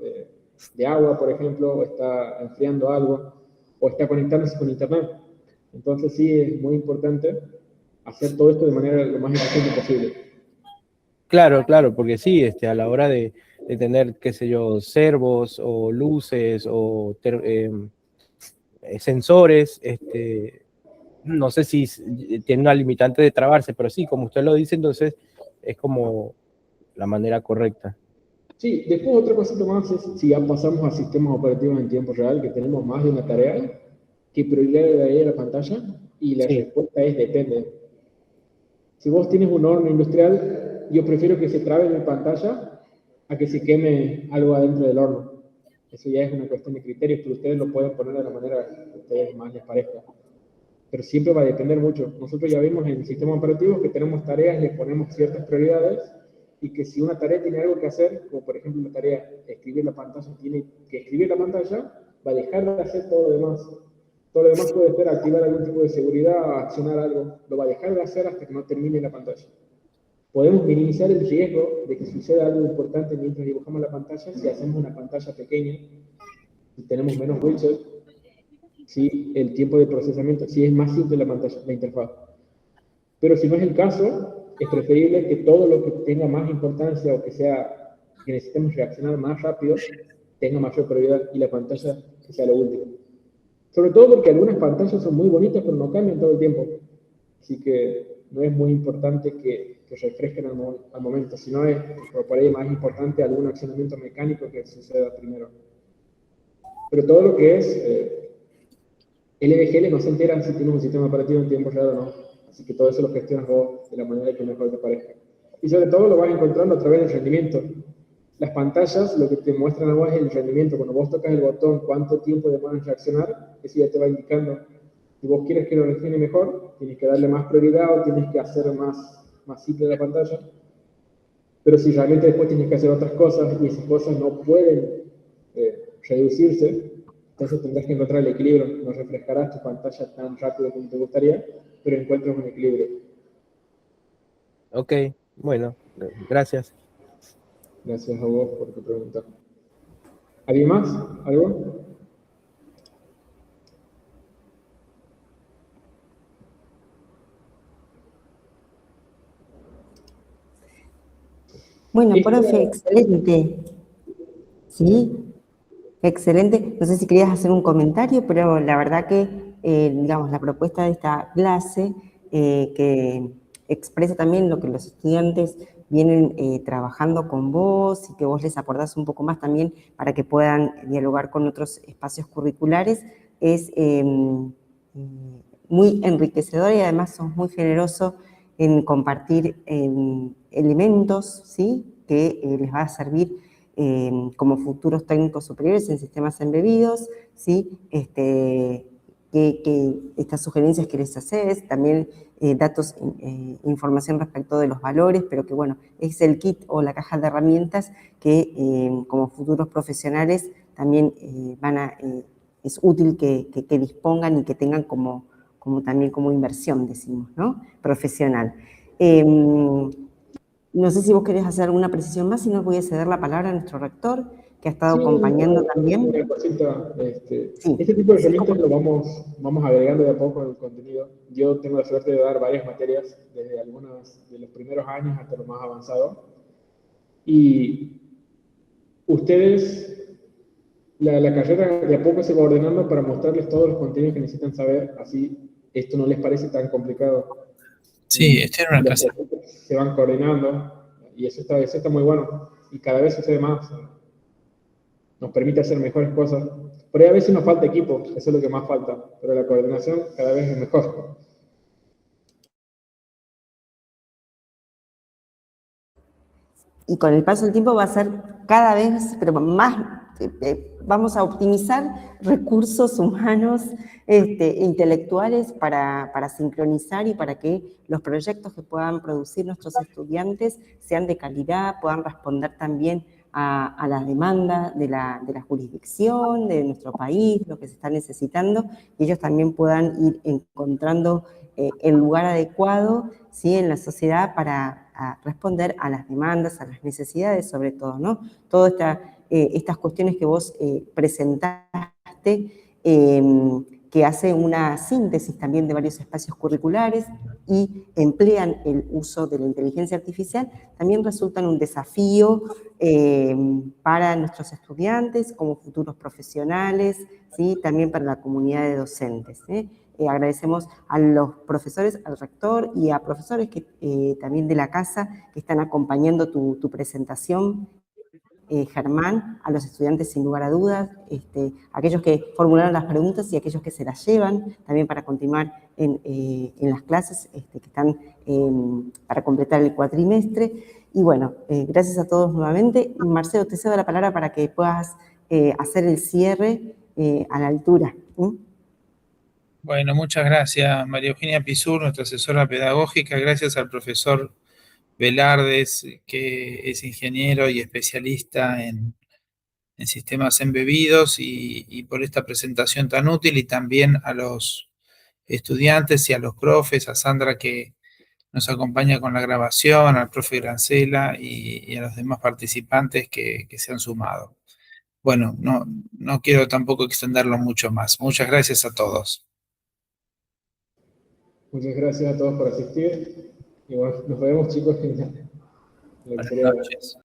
de agua, por ejemplo, o está enfriando algo, o está conectándose con internet. Entonces sí es muy importante hacer todo esto de manera lo más eficiente posible. Claro, claro, porque sí, a la hora de tener, qué sé yo, servos o luces o sensores, no sé si tiene una limitante de trabarse, pero sí, como usted lo dice, entonces es como la manera correcta. Sí, después otra cosita más es si ya pasamos a sistemas operativos en tiempo real, que tenemos más de una tarea, ¿qué prioridad le daría a la pantalla? Y la Sí, respuesta es depende. Si vos tienes un horno industrial, yo prefiero que se trabe mi pantalla a que se queme algo adentro del horno. Eso ya es una cuestión de criterios, pero ustedes lo pueden poner de la manera que a ustedes más les parezca. Pero siempre va a depender mucho. Nosotros ya vimos en el sistema operativo que tenemos tareas, les ponemos ciertas prioridades y que si una tarea tiene algo que hacer, como por ejemplo la tarea de escribir la pantalla, tiene que escribir la pantalla, va a dejar de hacer todo lo demás. Todo lo demás puede ser activar algún tipo de seguridad, accionar algo, lo va a dejar de hacer hasta que no termine la pantalla. Podemos minimizar el riesgo de que suceda algo importante mientras dibujamos la pantalla si hacemos una pantalla pequeña, si tenemos menos widgets, si el tiempo de procesamiento, si es más simple la pantalla, la interfaz. Pero si no es el caso, es preferible que todo lo que tenga más importancia o que sea que necesitemos reaccionar más rápido tenga mayor prioridad y la pantalla que sea lo último. Sobre todo porque algunas pantallas son muy bonitas pero no cambian todo el tiempo. Así que no es muy importante que refresquen al momento, sino es por ahí más importante algún accionamiento mecánico que suceda primero. Pero todo lo que es LVGL no se entera si tienes un sistema operativo en tiempo real o no. Así que todo eso lo gestionas vos de la manera que mejor te parezca. Y sobre todo lo vas encontrando a través del rendimiento. Las pantallas lo que te muestran a vos es el rendimiento. Cuando vos tocas el botón, cuánto tiempo demora en reaccionar, eso ya te va indicando. Si vos quieres que lo reaccione mejor, tienes que darle más prioridad o tienes que hacer más simple la pantalla. Pero si realmente después tienes que hacer otras cosas y esas cosas no pueden reducirse, entonces tendrás que encontrar el equilibrio. No refrescarás tu pantalla tan rápido como te gustaría, pero encuentras un equilibrio. ok, bueno, gracias. Gracias a vos por tu pregunta. ¿Alguien más? ¿Algo? Bueno, Esto, profe, excelente. Sí, excelente. No sé si querías hacer un comentario, pero la verdad que, digamos, la propuesta de esta clase que expresa también lo que los estudiantes vienen trabajando con vos y que vos les aportás un poco más también para que puedan dialogar con otros espacios curriculares, es muy enriquecedora y además sos muy generoso en compartir elementos, ¿sí?, que les va a servir como futuros técnicos superiores en sistemas embebidos, ¿sí? Que estas sugerencias que les haces, también datos, información respecto de los valores, pero que bueno, es el kit o la caja de herramientas que como futuros profesionales también es útil que dispongan y que tengan como también como inversión, decimos, ¿no?, profesional. No sé si vos querés hacer alguna precisión más, si no voy a ceder la palabra a nuestro rector, que ha estado sí, acompañando también. una cosita, Sí, este tipo de sí, herramientas lo vamos agregando de a poco en el contenido. Yo tengo la suerte de dar varias materias, desde algunos de los primeros años hasta lo más avanzado. Y ustedes, la carrera de a poco se va ordenando para mostrarles todos los contenidos que necesitan saber, así esto no les parece tan complicado. Sí, estoy en una Los clase. proyectos se van coordinando y eso está muy bueno. Y cada vez sucede más. Nos permite hacer mejores cosas. Por ahí a veces nos falta equipo, eso es lo que más falta, pero la coordinación cada vez es mejor. y con el paso del tiempo va a ser cada vez, pero más vamos a optimizar recursos humanos intelectuales para sincronizar y para que los proyectos que puedan producir nuestros estudiantes sean de calidad, puedan responder también a la demanda de la jurisdicción, de nuestro país, lo que se está necesitando, y ellos también puedan ir encontrando el lugar adecuado, ¿sí?, en la sociedad para responder a las demandas, a las necesidades, sobre todo, ¿no? Todas estas cuestiones que vos presentaste, que hace una síntesis también de varios espacios curriculares y emplean el uso de la inteligencia artificial, también resultan un desafío para nuestros estudiantes como futuros profesionales, ¿sí?, también para la comunidad de docentes, ¿eh? Agradecemos a los profesores, al rector y a profesores que, también de la casa que están acompañando tu presentación, Germán, a los estudiantes sin lugar a dudas, aquellos que formularon las preguntas y aquellos que se las llevan también para continuar en las clases que están para completar el cuatrimestre. Y bueno, gracias a todos nuevamente. Marcelo, te cedo la palabra para que puedas hacer el cierre a la altura. Bueno, muchas gracias, María Eugenia Pizur, nuestra asesora pedagógica. Gracias al profesor Velardes, que es ingeniero y especialista en sistemas embebidos, y por esta presentación tan útil, y también a los estudiantes y a los profes, a Sandra, que nos acompaña con la grabación, al profe Grancela y a los demás participantes que se han sumado. Bueno, no quiero tampoco extenderlo mucho más. Muchas gracias a todos. Muchas gracias a todos por asistir. Y bueno, nos vemos, chicos, en la Buenas historia. noches.